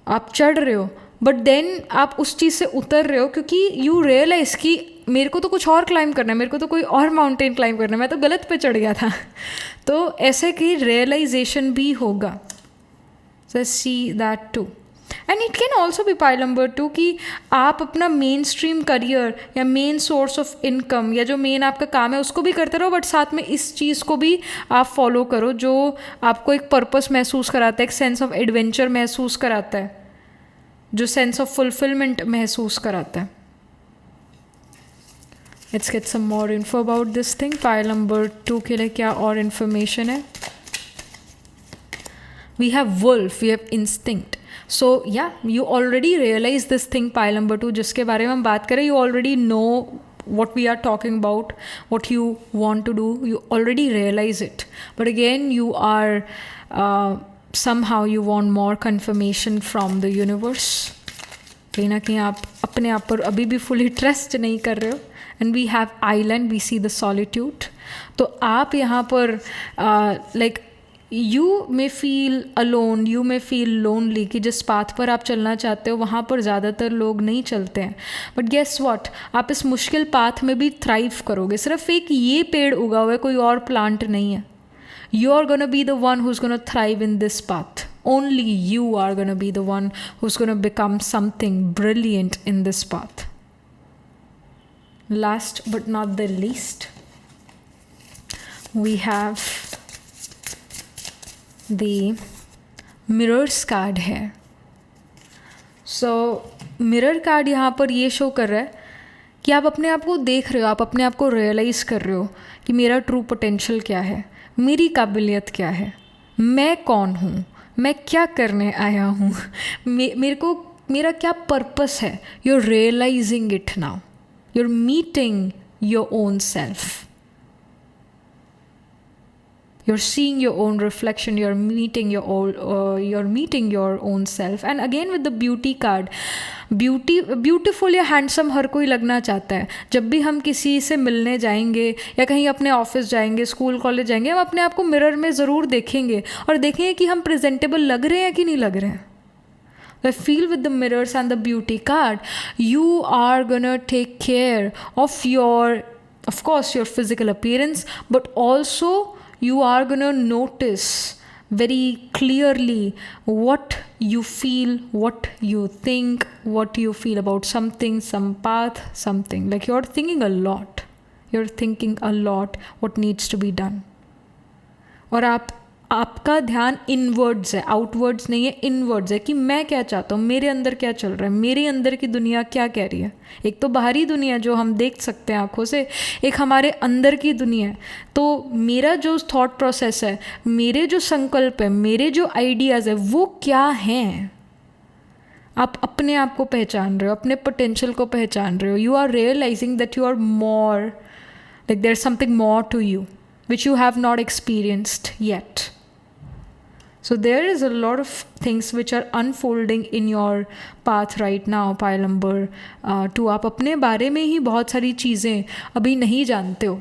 आप चढ़ रहे हो, बट देन आप उस चीज़ से उतर रहे हो क्योंकि यू रियलाइज़ कि मेरे को तो कुछ और क्लाइंब करना है, मेरे को तो कोई और माउंटेन क्लाइंब करना है, मैं तो गलत पे चढ़ गया था. तो ऐसे की रियलाइजेशन भी होगा. So see that too. And it can also be pile number 2 कि आप अपना मेन स्ट्रीम करियर या मेन सोर्स ऑफ इनकम या जो मेन आपका काम है उसको भी करते रहो, बट साथ में इस चीज़ को भी आप फॉलो करो जो आपको एक पर्पस महसूस कराता है, एक सेंस ऑफ एडवेंचर महसूस कराता है, जो सेंस ऑफ फुलफिलमेंट महसूस कराता है. Let's get some more info about this thing. Pile number 2 के लिए क्या और इन्फॉर्मेशन है? We have wolf, we have instinct. So yeah, you already realize this thing, pile number 2, जिसके बारे में हम बात करें. You already know what we are talking about, what you want to do. You already realize it. But again, you are somehow you want more confirmation from the universe. कहीं ना कहीं आप अपने आप पर अभी भी fully trust नहीं कर रहे हो. And we have island, we see the solitude. तो आप यहाँ पर like you may feel alone, you may feel lonely कि जिस पाथ पर आप चलना चाहते हो वहाँ पर ज़्यादातर लोग नहीं चलते हैं. बट गेस व्हाट, आप इस मुश्किल पाथ में भी थ्राइव करोगे. सिर्फ एक ये पेड़ उगा हुआ है, कोई और प्लांट नहीं है. You are gonna be the one who's gonna thrive in this path. Only you are gonna be the one who's gonna become something brilliant in this path. Last but not the least, we have the mirrors card है. So mirror card यहाँ पर ये show कर रहा है कि आप अपने आप को देख रहे हो, आप अपने आप को रियलाइज़ कर रहे हो कि मेरा ट्रू पोटेंशियल क्या है, मेरी काबिलियत क्या है, मैं कौन हूँ, मैं क्या करने आया हूँ, मेरे को मेरा क्या पर्पस है. You are realising it now, you are meeting your own self. You're seeing your own reflection, you're meeting your own self. And again with the beauty card, beautiful या हैंडसम हर कोई लगना चाहता है. जब भी हम किसी से मिलने जाएंगे या कहीं अपने ऑफिस जाएंगे, स्कूल कॉलेज जाएंगे, हम अपने आप को मिरर में ज़रूर देखेंगे और देखेंगे कि हम प्रेजेंटेबल लग रहे हैं कि नहीं लग रहे हैं. I feel with the mirrors and the beauty card, you are gonna take care of your, of course, your physical appearance, but also you are gonna notice very clearly what you feel, what you think, what you feel about something, some path, something. Like you're thinking a lot. You're thinking a lot what needs to be done. और आपका ध्यान inwards है, outwards नहीं है, inwards है कि मैं क्या चाहता हूँ, मेरे अंदर क्या चल रहा है, मेरे अंदर की दुनिया क्या कह रही है. एक तो बाहरी दुनिया जो हम देख सकते हैं आँखों से, एक हमारे अंदर की दुनिया है. तो मेरा जो थॉट प्रोसेस है, मेरे जो संकल्प है, मेरे जो आइडियाज़ है, वो क्या हैं. आप अपने आप को पहचान रहे हो, अपने पोटेंशियल को पहचान रहे हो. You are realising that you are more, like there is something more to you which you have not experienced yet. So there is a lot of things which are unfolding in your path right now, pile number 2. आप अपने बारे में ही बहुत सारी चीज़ें अभी नहीं जानते हो,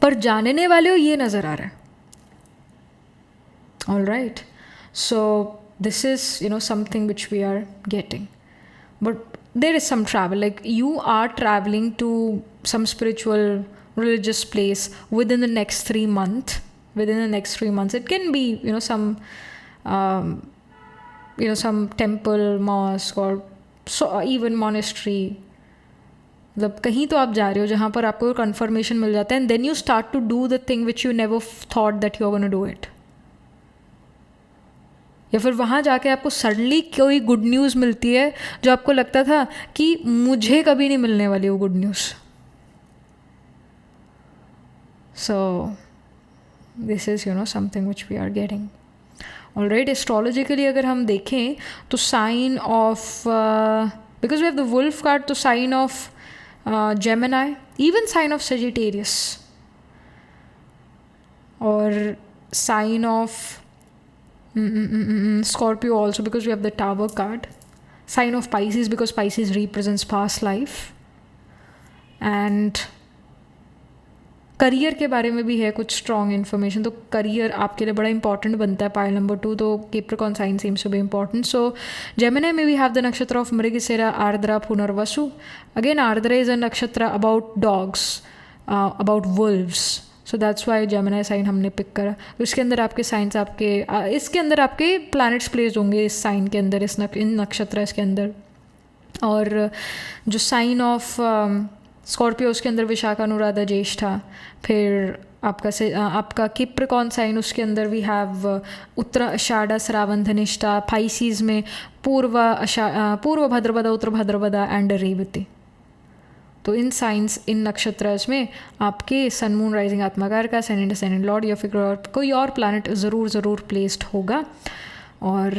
पर जानने वाले हो ये नज़र आ रहा है. All right. So this is, something which we are getting. But there is some travel, like you are traveling to some spiritual religious place within the next 3 months. It can be some temple, mosque, or so even monastery. मतलब कहीं तो आप जा रहे हो जहाँ पर आपको confirmation मिल जाता है, and then you start to do the thing which you never thought that you are going to do it. या फिर वहाँ जाके आपको सडनली कोई गुड न्यूज़ मिलती है जो आपको लगता था कि मुझे कभी नहीं मिलने वाली वो good news. So this is something which we are getting. Alright, astrologically अगर हम देखें तो sign of because we have the wolf card, तो sign of Gemini, even sign of Sagittarius, और sign of Scorpio also, because we have the Tower card. Sign of Pisces because Pisces represents past life. And career के बारे में भी है कुछ strong information. तो career आपके लिए बड़ा इंपॉर्टेंट बनता है. पाइल नंबर 2, तो Capricorn sign seems to be important. So Gemini में we have the nakshatra of Mrigashira, Ardra, Punarvasu. Again Ardra is a nakshatra about dogs, about wolves. So that's why Gemini sign हमने पिक करा. इसके अंदर आपके साइंस आपके इसके अंदर आपके प्लैनेट्स प्लेस होंगे इस साइन के अंदर, इन नक्षत्र के अंदर. और जो साइन ऑफ स्कॉर्पियो उसके अंदर विशाखा अनुराधा ज्येष्ठा. फिर आपका किप्रिकॉन साइन उसके अंदर we have Uttara Ashadha Shravana Dhanishta. Pisces में पूर्व भद्रपदा उत्तर भद्रपदा एंड रेवती. तो इन साइंस इन नक्षत्रस में आपके सन मून राइजिंग आत्माकार का सेनेंड लॉर्ड या फिर कोई और प्लैनेट ज़रूर प्लेस्ड होगा. और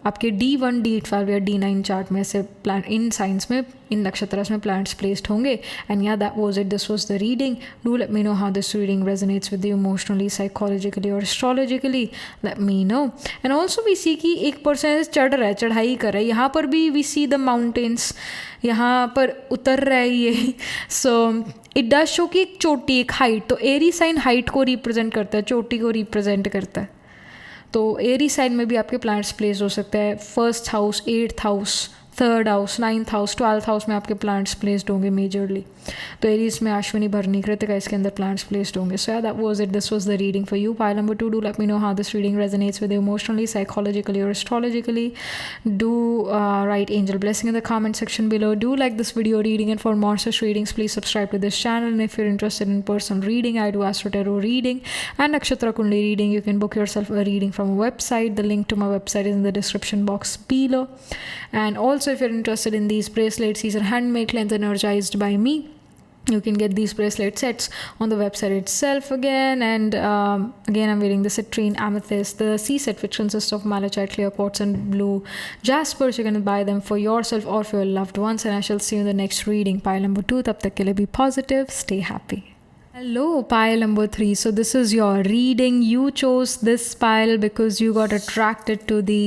आपके D1 D12 या D9 चार्ट में से प्लान इन साइंस में इन नक्षत्र में प्लैनेट्स प्लेस्ड होंगे. And yeah that was it. This was the reading. Do let me know how this reading resonates with you emotionally, psychologically और astrologically. Let me know. And also we see कि एक person चढ़ रहा है, चढ़ाई कर रहा है. यहाँ पर भी वी सी द माउंटेन्स, यहाँ पर उतर रहा है ये. सो इट डज शो कि एक चोटी, एक हाइट. तो एरी साइन हाइट को रिप्रेजेंट करता है, चोटी को रिप्रेजेंट करता है. तो एरी साइन में भी आपके प्लैनेट्स प्लेस हो सकते हैं. 1st house, 8th house, 3rd house, 9th house, 12th house में आपके प्लैनेट्स प्लेस्ड होंगे मेजरली. तो एरीज में अश्विनी भरनी कृतिका इसके अंदर प्लैनेट्स प्लेस्ड होंगे. So that was it. This was the reading for you. Pile number 2. Do let me know how this reading resonates with emotionally, psychologically और astrologically. Do write angel blessing in the comment section below. Do like this video reading, and for more such readings please subscribe to this channel. And if you're interested in personal reading, I do Astro Tarot reading and Nakshatra Kundli reading. You can book yourself a reading from a website. The link to my website is in the description box below. And also if you're interested in these bracelets, these are handmade, cleansed, energized by me. You can get these bracelet sets on the website itself again. And again I'm wearing the citrine, amethyst, the C set, which consists of malachite, clear quartz and blue jaspers. You can buy them for yourself or for your loved ones. And I shall see you in the next reading. Pile number 2. Tab tak ke liye be positive, stay happy. Hello, pile number 3. So this is your reading. You chose this pile because you got attracted to the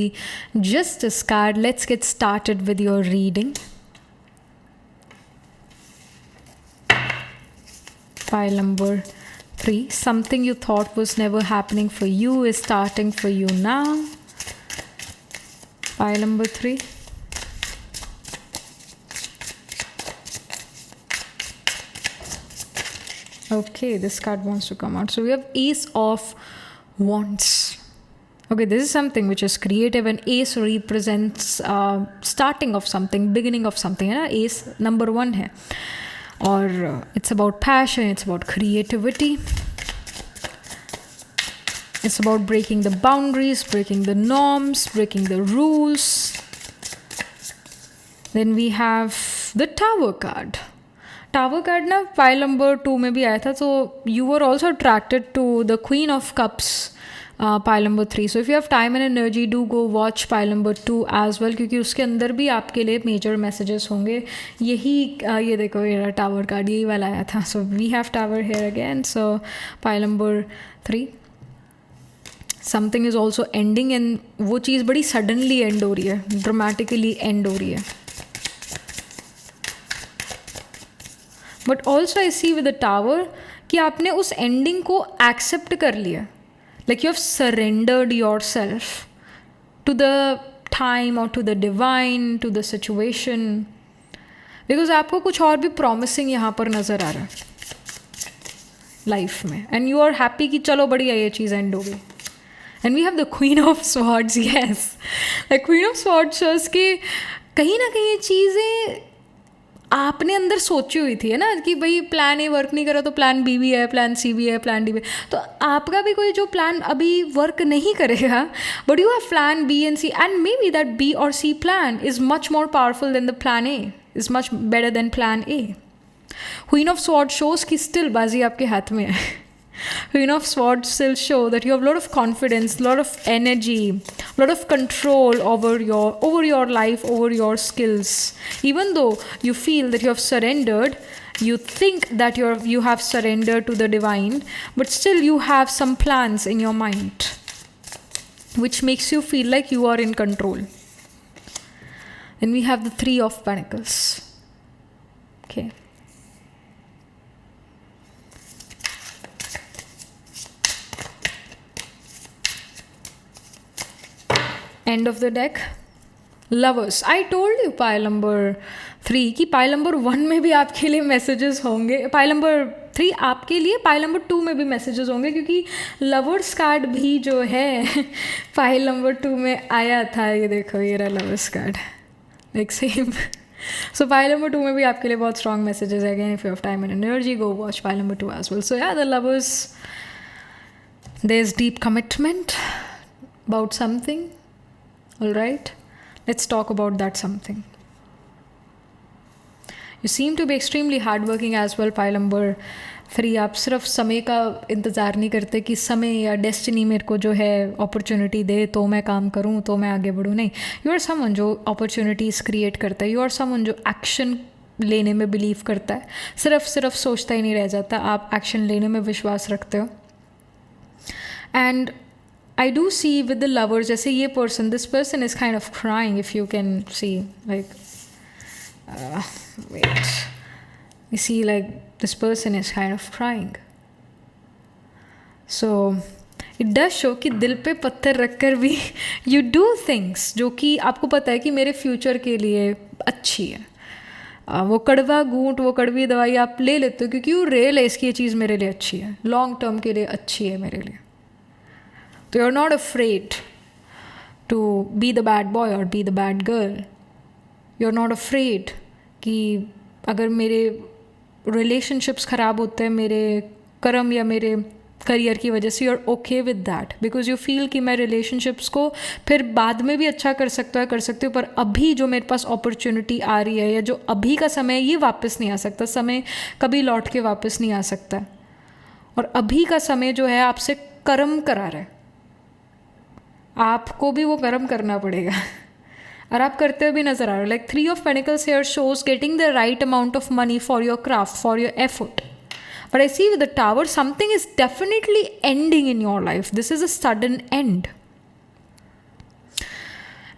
Justice card. Let's get started with your reading. Pile number 3. Something you thought was never happening for you is starting for you now. Pile number 3. Okay, this card wants to come out. So we have Ace of Wands. Okay, this is something which is creative, and Ace represents starting of something, beginning of something. है ना? Ace number 1 है. और it's about passion, it's about creativity, it's about breaking the boundaries, breaking the norms, breaking the rules. Then we have the Tower card. Tower card ना pile number 2 में भी आया था. So you were also attracted to the Queen of Cups, pile number 3. So if you have time and energy, do go watch pile number 2 as well, क्योंकि उसके अंदर भी आपके लिए मेजर मैसेजेस होंगे. यही ये देखो ये टावर कार्ड यही वाला आया था. So we have tower here again. So pile number 3. Something is also ending, and वो चीज़ बड़ी सडनली एंड हो रही है, ड्रामेटिकली एंड हो रही है. But also I see with the tower कि आपने उस एंडिंग को एक्सेप्ट कर लिया. Like you have surrendered yourself to the time or to the divine, to the situation, because आपको कुछ और भी promising यहाँ पर नज़र आ रहा है लाइफ में. And you are happy कि चलो बढ़िया ये चीज़ end हो गई. And we have the Queen of Swords. Yes, the Queen of Swords shows कि कहीं ना कहीं ये चीज़ें आपने अंदर सोची हुई थी, है ना, कि भाई प्लान ए वर्क नहीं करा तो प्लान बी भी है, प्लान सी भी है, प्लान डी भी. तो आपका भी कोई जो प्लान अभी वर्क नहीं करेगा, but you have plan B and C, and maybe that B और C plan is much more powerful than the plan A, is much better than plan A. Queen of sword shows कि still बाजी आपके हाथ में है. Queen of Swords still show that you have a lot of confidence, lot of energy, lot of control over your life, over your skills. Even though you feel that you have surrendered, you think that you have surrendered to the divine, but still you have some plans in your mind which makes you feel like you are in control. Then we have the Three of Pentacles. Okay. End of the deck, Lovers. I told you pile number 3 कि pile number 1 में भी आपके लिए messages होंगे, pile number 3 आपके लिए, pile number 2 में भी मैसेजेस होंगे, क्योंकि लवर्स कार्ड भी जो है पाइल नंबर 2 में आया था। ये देखो, ये रहा lovers card, like same. So pile number 2 में भी आपके लिए बहुत स्ट्रॉन्ग मैसेजेस है। Again if you have time and energy, go watch pile number 2 as well. So yeah, the lovers, there is deep commitment about something, alright, let's talk about that something. You seem to be extremely hardworking as well, pile number 3। आप सिर्फ समय का इंतज़ार नहीं करते कि समय या डेस्टिनी मेरे को जो है अपॉर्चुनिटी दे तो मैं काम करूं, तो मैं आगे बढ़ूं। नहीं, यू आर समवन जो अपॉर्चुनिटीज़ क्रिएट करता है, यू आर समवन जो एक्शन लेने में बिलीव करता है, सिर्फ सोचता ही नहीं रह जाता, आप एक्शन लेने में विश्वास रखते हो। And I do see with the lovers, जैसे ये person, this person is kind of crying, if you can see, like wait, you see, like this person is kind of crying, so it does show कि दिल पे पत्थर रख कर भी you do things जो कि आपको पता है कि मेरे फ्यूचर के लिए अच्छी है। वो कड़वा घूंट, वो कड़वी दवाई आप ले लेते हो क्योंकि यू रियलाइज़ कि ये चीज़ मेरे लिए अच्छी है, लॉन्ग टर्म के लिए अच्छी है मेरे लिए। तो you are not afraid to be the bad boy और be the bad girl. You are not afraid कि अगर मेरे रिलेशनशिप्स ख़राब होते हैं मेरे कर्म या मेरे करियर की वजह से, you are okay with that, because you feel कि मैं रिलेशनशिप्स को फिर बाद में भी अच्छा कर सकती हूँ, पर अभी जो मेरे पास अपॉर्चुनिटी आ रही है या जो अभी का समय है ये वापस नहीं आ सकता, समय कभी लौट के वापस नहीं आ सकता। और अभी का समय जो है आपसे कर्म करा रहा है, आपको भी वो कर्म करना पड़ेगा और आप करते हुए भी नज़र आ रहे हो। Like 3 of Pentacles here shows getting the right amount of money for your craft, for your effort. But I see with the Tower, something is definitely ending in your life. This is a sudden end.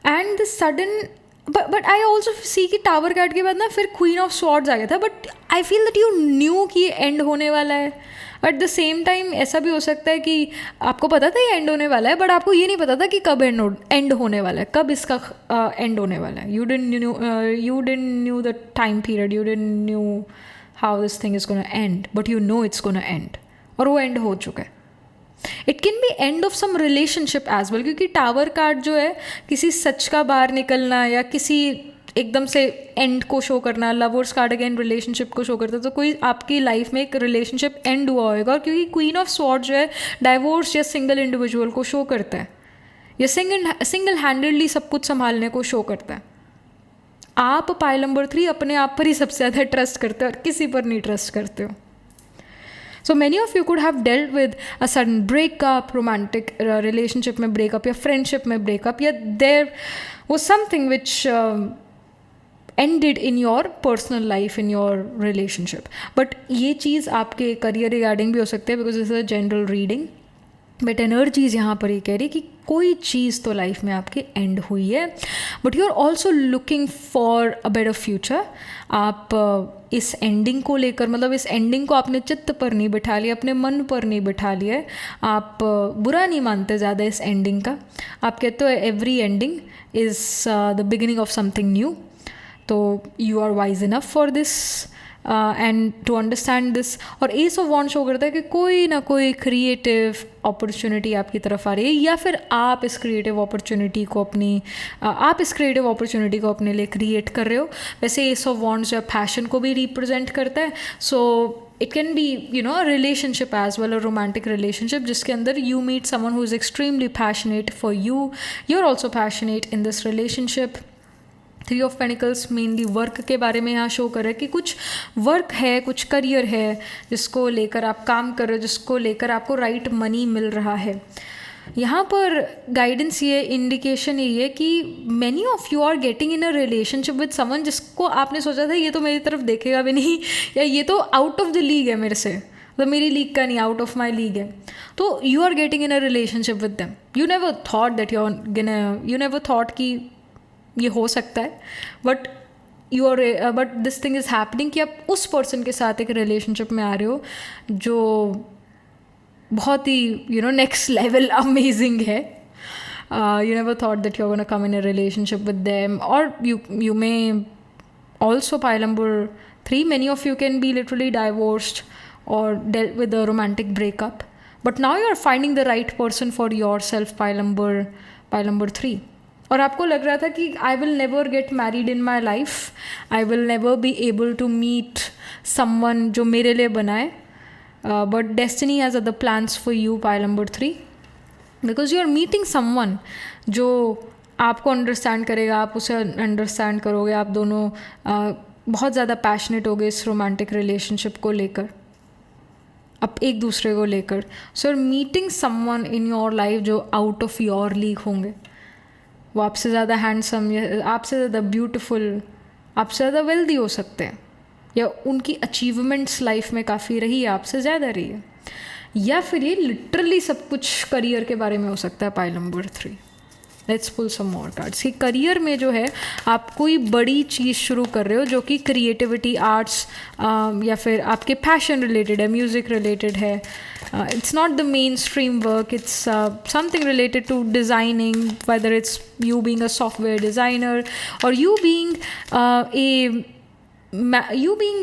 And the sudden, but I also see कि Tower card के बाद ना फिर Queen of Swords आ गया था, but I feel that you knew कि ये end होने वाला है। एट द सेम टाइम ऐसा भी हो सकता है कि आपको पता था ये एंड होने वाला है, बट आपको ये नहीं पता था कि कब एंड होने वाला है, कब इसका एंड होने वाला है। You didn't knew the time period, you didn't knew how this thing is gonna end, but you know it's gonna end, और वो एंड हो चुका है। It can be end of some relationship as well, क्योंकि tower card जो है किसी सच का बाहर निकलना या किसी एकदम से एंड को शो करना। लवर्स कार्ड अगेन रिलेशनशिप को शो करता है, तो कोई आपकी लाइफ में एक रिलेशनशिप एंड हुआ होगा। और क्योंकि क्वीन ऑफ स्वॉर्ड जो है डाइवोर्स या सिंगल इंडिविजुअल को शो करता है, या सिंगल हैंडेडली सब कुछ संभालने को शो करता है। आप पाइल नंबर 3 अपने आप पर ही सबसे ज़्यादा ट्रस्ट करते हो और किसी पर नहीं ट्रस्ट करते हो। So many of you could have dealt with a sudden breakup, romantic relationship में ब्रेकअप या फ्रेंडशिप में ब्रेकअप, या there was something which ended in your personal life, in your relationship. But ये चीज़ आपके करियर रिगार्डिंग भी हो सकते हैं, because is a general reading. But energies यहाँ पर ये कह रही कि कोई चीज़ तो लाइफ में आपकी एंड हुई है, but you are also looking for a better future. आप इस एंडिंग को लेकर, मतलब इस एंडिंग को आपने चित्त पर नहीं बिठा लिया, अपने मन पर नहीं बिठा लिया है, आप बुरा नहीं मानते ज़्यादा इस एंडिंग का। आप कहते हो every ending is the beginning of something new. तो you are wise enough for this and to understand this. और एस ऑफ वॉन्ड शो करता है कि कोई ना कोई क्रिएटिव अपॉर्चुनिटी आपकी तरफ आ रही है, या फिर आप इस क्रिएटिव अपॉर्चुनिटी को अपने लिए क्रिएट कर रहे हो। वैसे एस ऑफ वॉन्ड्स जो पैशन को भी रिप्रेजेंट करता है, so it can be a relationship as well, a romantic relationship जिसके अंदर you meet someone who is extremely passionate for you, you are also passionate in this relationship. 3 of Pentacles mainly work के बारे में यहाँ show कर रहा है कि कुछ वर्क है, कुछ करियर है जिसको लेकर आप काम कर रहे हो, जिसको लेकर आपको राइट मनी मिल रहा है। यहाँ पर गाइडेंस ये, इंडिकेशन ये है कि many of you are getting in a relationship with someone जिसको आपने सोचा था ये तो मेरी तरफ देखेगा भी नहीं, या ये तो आउट ऑफ द लीग है मेरे से, मतलब मेरी लीग का नहीं, आउट ऑफ माई लीग है। तो you are getting in a relationship with them. You never thought कि ये हो सकता है, but this thing is happening कि आप उस पर्सन के साथ एक रिलेशनशिप में आ रहे हो जो बहुत ही नेक्स्ट लेवल अमेजिंग है। You never thought that you are gonna come in a relationship with them, और you may also pile number 3, many of you can be literally divorced or dealt with a romantic breakup, but now you are finding the right person for yourself, pile number 3. और आपको लग रहा था कि I will never get married in my life, I will never be able to meet someone जो मेरे लिए बनाए, but destiny has other plans for you, pile number 3, because you are meeting someone जो आपको अंडरस्टैंड करेगा, आप उसे understand करोगे, आप दोनों बहुत ज़्यादा पैशनेट हो गए इस रोमांटिक रिलेशनशिप को लेकर, अब एक दूसरे को लेकर. सो you're meeting someone in your life जो आउट ऑफ योर लीग होंगे. वो आपसे ज़्यादा हैंडसम या आपसे ज़्यादा ब्यूटीफुल, आपसे ज़्यादा वेल्दी हो सकते हैं, या उनकी अचीवमेंट्स लाइफ में काफ़ी रही है, आपसे ज़्यादा रही है, या फिर ये लिटरली सब कुछ करियर के बारे में हो सकता है. Pile number 3, let's pull some more cards. कि करियर में जो है आप कोई बड़ी चीज़ शुरू कर रहे हो जो कि क्रिएटिविटी, आर्ट्स या फिर आपके पैशन रिलेटेड है, म्यूज़िक रिलेटेड है. It's not the mainstream work, it's something related to designing, whether it's you being a software designer or you being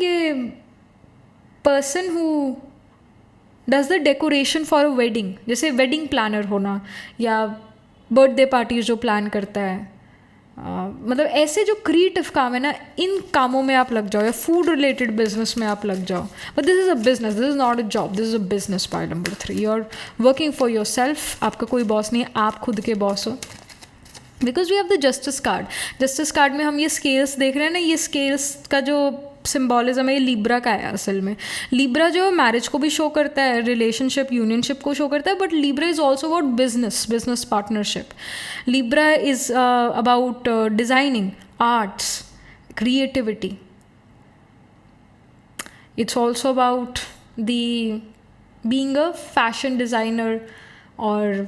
a person who does the decoration for a wedding. जैसे wedding planner होना या birthday parties जो plan करता है, मतलब ऐसे जो creative काम है ना, इन कामों में आप लग जाओ, या फूड रिलेटेड बिजनेस में आप लग जाओ. But this is a business, this is not a job, this is a business. Pile number 3, you are working for your self. आपका कोई बॉस नहीं है, आप खुद के बॉस हो. Because we have the justice card. Justice card में हम ये स्केल्स देख रहे हैं ना, ये स्केल्स का जो सिम्बॉलिज्म है ये लिब्रा का है असल में. लिब्रा जो मैरिज को भी शो करता है, रिलेशनशिप, यूनियनशिप को शो करता है, but Libra is also about business partnership. Libra is about designing, arts, creativity. It's also about being a fashion designer or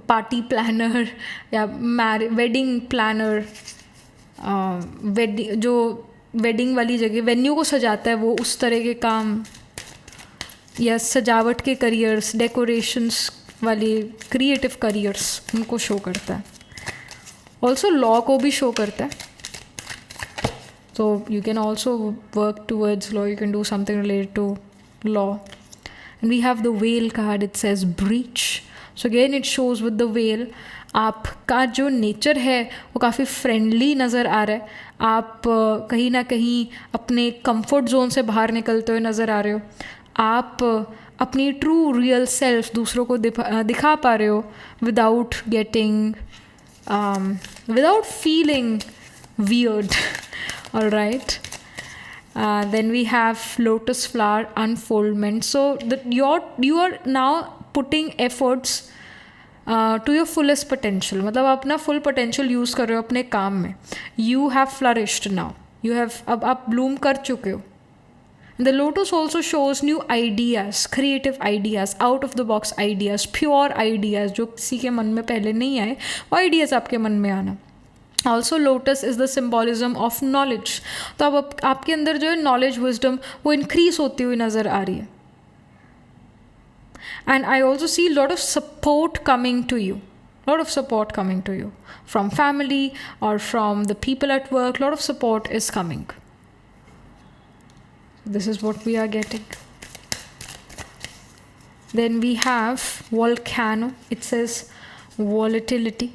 party planner या wedding planner. जो वेडिंग वाली जगह वेन्यू को सजाता है, वो उस तरह के काम, या सजावट के करियर्स, डेकोरेशंस वाले क्रिएटिव करियर्स, उनको शो करता है. ऑल्सो लॉ को भी शो करता है. So you can also work towards law, you can do something related to law. And we have the whale card, it says breach. So again it shows with the whale, आपका जो nature है वो काफ़ी friendly नज़र आ रहा है. आप कहीं ना कहीं अपने कंफर्ट जोन से बाहर निकलते हुए नज़र आ रहे हो. आप अपनी ट्रू रियल सेल्फ दूसरों को दिखा पा रहे हो without feeling weird. All right. Then we have lotus flower unfoldment. So you are now putting efforts to your fullest potential. मतलब आप अपना full potential use कर रहे हो अपने काम में. You have flourished now. अब आप bloom कर चुके हो. The lotus also shows new ideas, creative ideas, out of the box ideas, pure ideas जो किसी के मन में पहले नहीं आए, वो ideas आपके मन में आना. Also lotus is the symbolism of knowledge. तो अब आपके अंदर जो है नॉलेज, विजडम, वो इंक्रीज होती हुई नज़र आ रही है. And I also see lot of support coming to you, from family और from the people at work. Lot of support is coming. This is what we are getting. Then we have volcano. It says volatility.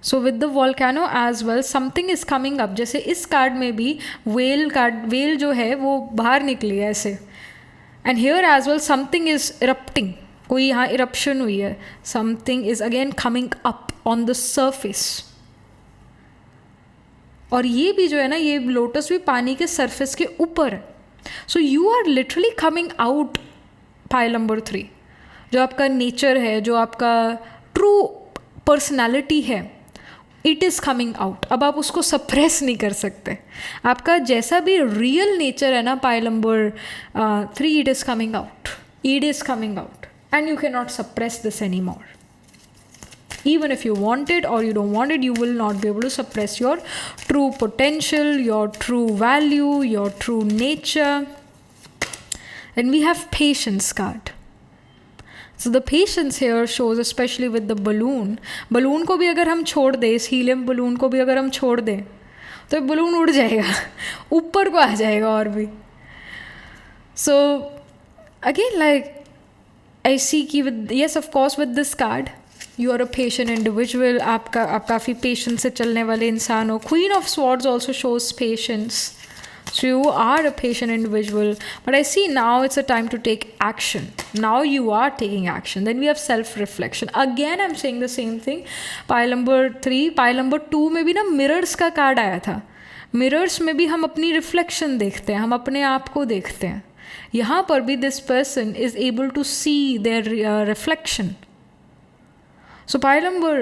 So with the volcano as well something is coming up. जैसे इस card में भी well जो है वो बाहर निकली है ऐसे. And here as well something is erupting. कोई यहाँ इरप्शन हुई है. Something is again coming up on the surface. और ये भी जो है ना, ये लोटस भी पानी के सरफेस के ऊपर है. So you are literally coming out. Pile number 3 जो आपका नेचर है, जो आपका ट्रू पर्सनैलिटी है, इट इज़ कमिंग आउट. अब आप उसको सप्रेस नहीं कर सकते. आपका जैसा भी रियल नेचर है ना, pile number 3, it is coming out. And you can not suppress this any more. Even if you want it or you don't want it, you will not be able to suppress your true potential, your true value, your true nature. Then we have patience card. So the patience here shows, especially with the balloon. balloon को भी अगर हम छोड़ दें, इस helium balloon को भी अगर हम छोड़ दें, तो बलून उड़ जाएगा, ऊपर को आ जाएगा और भी. So again like I see कि with yes of course with this card you are a patient individual. आप काफ़ी पेशेंस से चलने वाले इंसान हो. Queen of swords also shows patience. So you are a patient individual, but I see now it's a time to take action. Now you are taking action. Then we have self-reflection. Again, I'm saying the same thing. Pile number 3, pile number 2 में भी ना mirrors का card आया था. Mirrors में भी हम अपनी reflection देखते हैं, हम अपने आप को देखते हैं. यहाँ पर भी this person is able to see their reflection. So pile number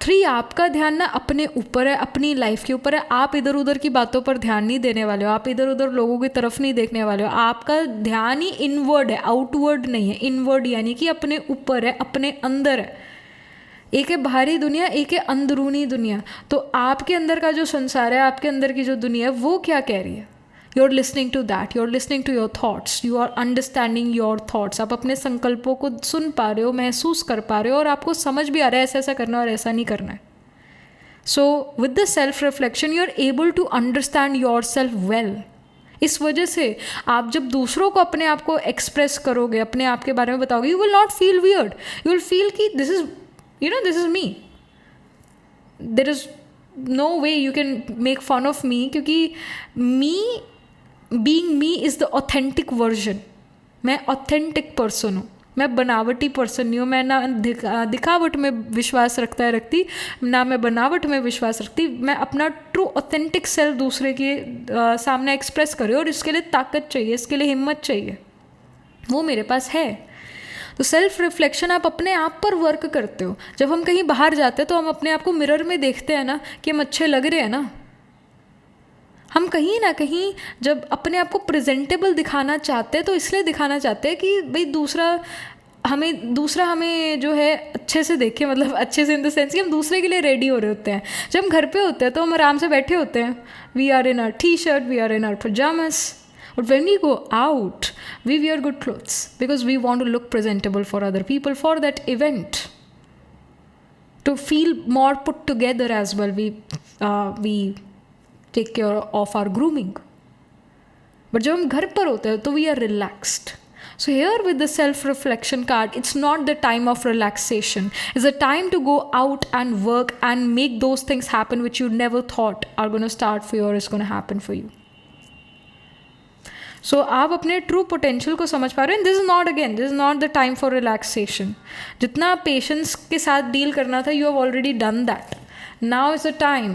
3, आपका ध्यान ना अपने ऊपर है, अपनी लाइफ के ऊपर है. आप इधर उधर की बातों पर ध्यान नहीं देने वाले हो, आप इधर उधर लोगों की तरफ नहीं देखने वाले हो. आपका ध्यान ही इनवर्ड है, आउटवर्ड नहीं है. इनवर्ड यानी कि अपने ऊपर है, अपने अंदर है. एक है बाहरी दुनिया, एक है अंदरूनी दुनिया. तो आपके अंदर का जो संसार है, आपके अंदर की जो दुनिया है, वो क्या कह रही है. You're listening to that, you're listening to your thoughts, you are understanding your thoughts. आप अपने संकल्पों को सुन पा रहे हो, महसूस कर पा रहे हो, और आपको समझ भी आ रहा है ऐसा ऐसा करना और ऐसा नहीं करना है. So with the self reflection you are able to understand yourself well. इस वजह से आप जब दूसरों को अपने आप को एक्सप्रेस करोगे, अपने आप के बारे में बताओगे, you will not feel weird. You will feel कि this is, you know, this is me. There is no way you can make fun of me, क्योंकि me being me is the authentic version. मैं authentic person हूँ, मैं बनावटी person नहीं हूँ. मैं ना दिखावट में विश्वास रखती, ना मैं बनावट में विश्वास रखती. मैं अपना ट्रू ऑथेंटिक सेल्फ दूसरे के सामने एक्सप्रेस करूँ, और इसके लिए ताकत चाहिए, इसके लिए हिम्मत चाहिए. वो मेरे पास है. तो सेल्फ रिफ्लेक्शन आप अपने आप पर वर्क करते हो. जब हम कहीं बाहर जाते हैं तो हम अपने आप को मिरर में देखते हैं ना कि हम अच्छे लग रहे हैं ना. हम कहीं ना कहीं जब अपने आप को प्रेजेंटेबल दिखाना चाहते हैं तो इसलिए दिखाना चाहते हैं कि भाई दूसरा हमें जो है अच्छे से देखे, मतलब अच्छे से इन द सेंस कि हम दूसरे के लिए रेडी हो रहे होते हैं. जब हम घर पे होते हैं तो हम आराम से बैठे होते हैं. We are in our T shirt, we are in our pyjamas. But when we go out, we wear good clothes because we want to look presentable for other people for that event. To feel more put together as well, we take care of our grooming. But जब हम घर पर होते हैं तो we are relaxed. So here with the self-reflection card, it's not the time of relaxation. It's a time to go out and work and make those things happen which you never thought are going to start for you or is going to happen for you. So आप अपने true potential को समझ पा रहे हैं. This is not the time for relaxation. जितना आप patience के साथ डील करना था, you have already done that. Now is a time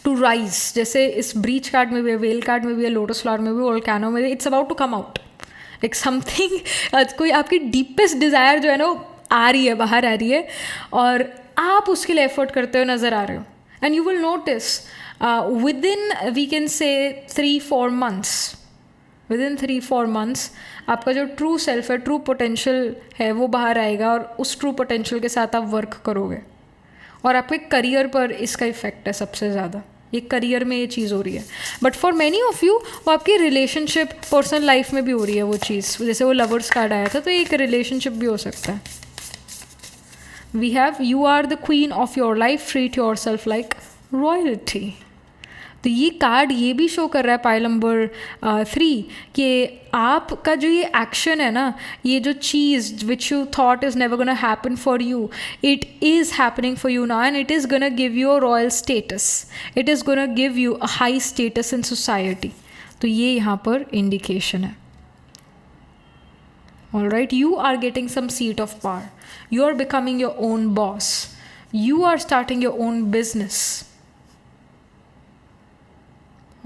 to rise. जैसे इस ब्रीच कार्ड में भी है, वेल कार्ड में भी है, लोटस फ्लावर में भी, वोल्केनो में भी. It's about to come out like something. कोई आपकी डीपेस्ट डिज़ायर जो है ना वो आ रही है, बाहर आ रही है, और आप उसके लिए एफर्ट करते हुए नज़र आ रहे हो. And you will notice within we can say 3-4 months, within 3-4 months आपका जो ट्रू सेल्फ है, ट्रू पोटेंशियल है, वो बाहर आएगा, और उस ट्रू पोटेंशियल के साथ आप वर्क करोगे. और आपके करियर पर इसका इफेक्ट है सबसे ज़्यादा. ये करियर में ये चीज़ हो रही है. But for many of you वो आपकी रिलेशनशिप, पर्सनल लाइफ में भी हो रही है वो चीज़. जैसे वो लवर्स कार्ड आया था, तो एक रिलेशनशिप भी हो सकता है. We have you are the queen of your life, treat yourself like royalty. तो ये कार्ड ये भी शो कर रहा है पाइल नंबर 3 कि आपका जो ये एक्शन है ना, ये जो चीज़ which you thought is never gonna happen for you, it is happening for you now, and it is gonna give you a royal status. It is gonna give you a high status in society. तो ये यहाँ पर indication है. Alright, you are getting some seat of power. You are becoming your own boss. You are starting your own business.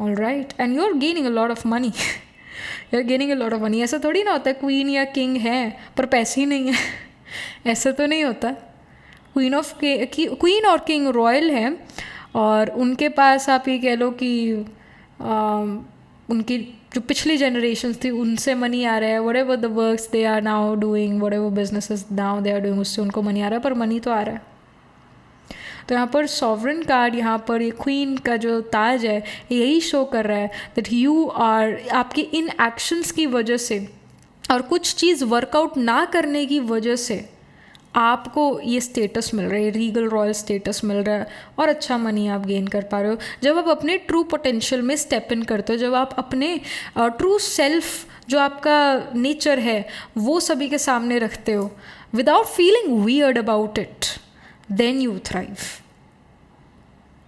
All right, and you're gaining a lot of money. You're gaining a lot of money. ऐसा थोड़ी ना होता है queen या king है पर पैसे ही नहीं है. ऐसा तो नहीं होता. क्वीन और किंग रॉयल है, और उनके पास आप ये कह लो कि उनकी जो पिछली जनरेशन थी उनसे मनी आ रहा है. whatever the works they are now doing, whatever businesses now they are doing, उससे उनको मनी आ रहा है, पर मनी तो आ रहा है. तो यहाँ पर सॉवरन कार्ड, यहाँ पर ये क्वीन का जो ताज है, यही शो कर रहा है दैट यू आर, आपके इन एक्शंस की वजह से और कुछ चीज़ वर्कआउट ना करने की वजह से आपको ये स्टेटस मिल रहा है, रीगल रॉयल स्टेटस मिल रहा है और अच्छा मनी आप गेन कर पा रहे हो। जब आप अपने ट्रू पोटेंशियल में स्टेप इन करते हो, जब आप अपने ट्रू सेल्फ जो आपका नेचर है वो सभी के सामने रखते हो without feeling weird about it, then you thrive.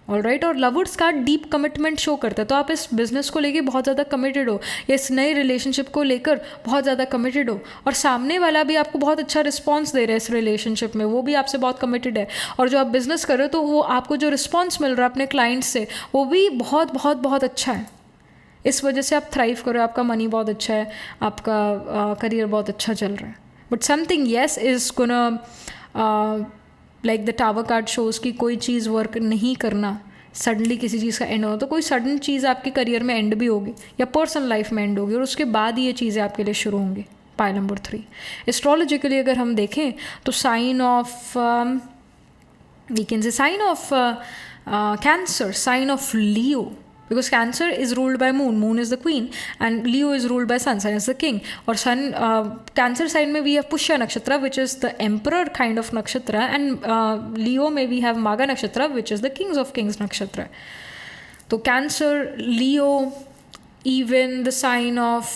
Alright, और लवर्स का डीप कमिटमेंट शो करता है। तो आप इस बिजनेस को लेके बहुत ज़्यादा कमिटेड हो, या इस नए रिलेशनशिप को लेकर बहुत ज़्यादा कमिटेड हो, और सामने वाला भी आपको बहुत अच्छा रिस्पॉन्स दे रहा है इस रिलेशनशिप में, वो भी आपसे बहुत कमिटेड है। और जो आप बिजनेस कर रहे हो तो वो आपको जो रिस्पॉन्स मिल रहा है अपने क्लाइंट्स से वो भी बहुत बहुत बहुत अच्छा है। इस वजह से आप थ्राइव करो, आपका मनी बहुत अच्छा है, आपका करियर बहुत अच्छा चल रहा है। But something yes is gonna like the tower card shows की कोई चीज़ वर्क नहीं करना, सडनली किसी चीज़ का एंड हो, तो कोई सडन चीज़ आपके करियर में एंड भी होगी या पर्सनल लाइफ में एंड होगी, और उसके बाद ही ये चीज़ें आपके लिए शुरू होंगी। पाइल नंबर 3, एस्ट्रोलॉजिकली अगर हम देखें तो sign of we can say sign of Cancer, sign of Leo, because Cancer is ruled by moon, moon is the queen, and Leo is ruled by sun, sun is the king. और sun Cancer sign में we have Pushya nakshatra which is the emperor kind of nakshatra, and Leo में we have Maga nakshatra which is the kings of kings nakshatra. तो Cancer, Leo, even the sign of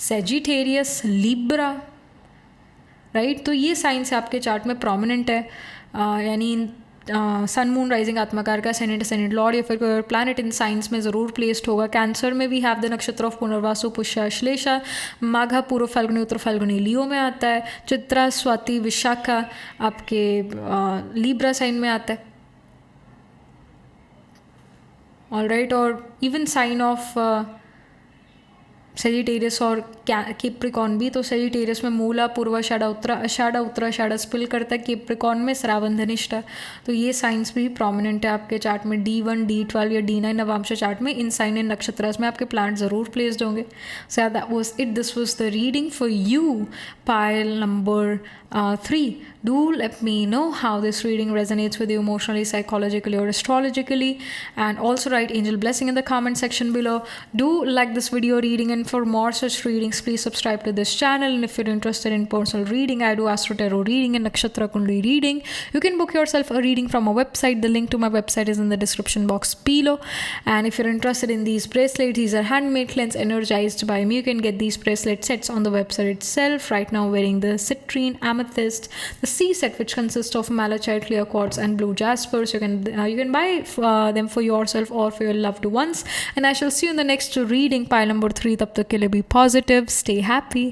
Sagittarius, Libra, right. तो ये science आपके chart में prominent है, यानी sun moon rising आत्मकार का senate Lord या फिर कोई प्लैनेट इन साइंस में ज़रूर प्लेस्ड होगा। कैंसर में we have the nakshatra of पुनर्वासु, पुष्य, श्लेषा, माघा, पूर्व फाल्गुनी, उत्तर फाल्गुनी लियो में आता है। चित्रा, स्वाति, विशाखा आपके लीब्रा साइन में आता है। ऑलराइट, और इवन साइन ऑफ सेजिटेरियस और कैप्रिकॉन भी। तो सेजिटेरियस में मूला, पूर्वा, आषाढ़ा, उत्तरा, आषाढ़ा, उत्तरा, आषाढ़ा स्पिल करता है। कैप्रिकॉन में श्रावण, धनिष्ठा। तो ये साइंस भी प्रोमिनेंट है आपके चार्ट में। D1, D12 या D9 नवांश चार्ट में इन साइन इन नक्षत्रास में आपके प्लांट ज़रूर प्लेस्ड होंगे। So that was it, this was the reading for you, pile number 3. Do let me know how this reading resonates with you emotionally, psychologically, or astrologically, and also write angel blessing in the comment section below. Do like this video reading, and for more such readings please subscribe to this channel. And if you're interested in personal reading, I do astro tarot reading and nakshatra kundli reading. You can book yourself a reading from a website. The link to my website is in the description box below. And if you're interested in these bracelets, these are handmade, cleansed, energized by me. You can get these bracelet sets on the website itself. Right now wearing the citrine, amethyst, the C set which consists of malachite, clear quartz and blue jasper. So you can buy them for yourself or for your loved ones. And I shall see you in the next reading, pile number 3. Tab tak ke liye be positive, stay happy.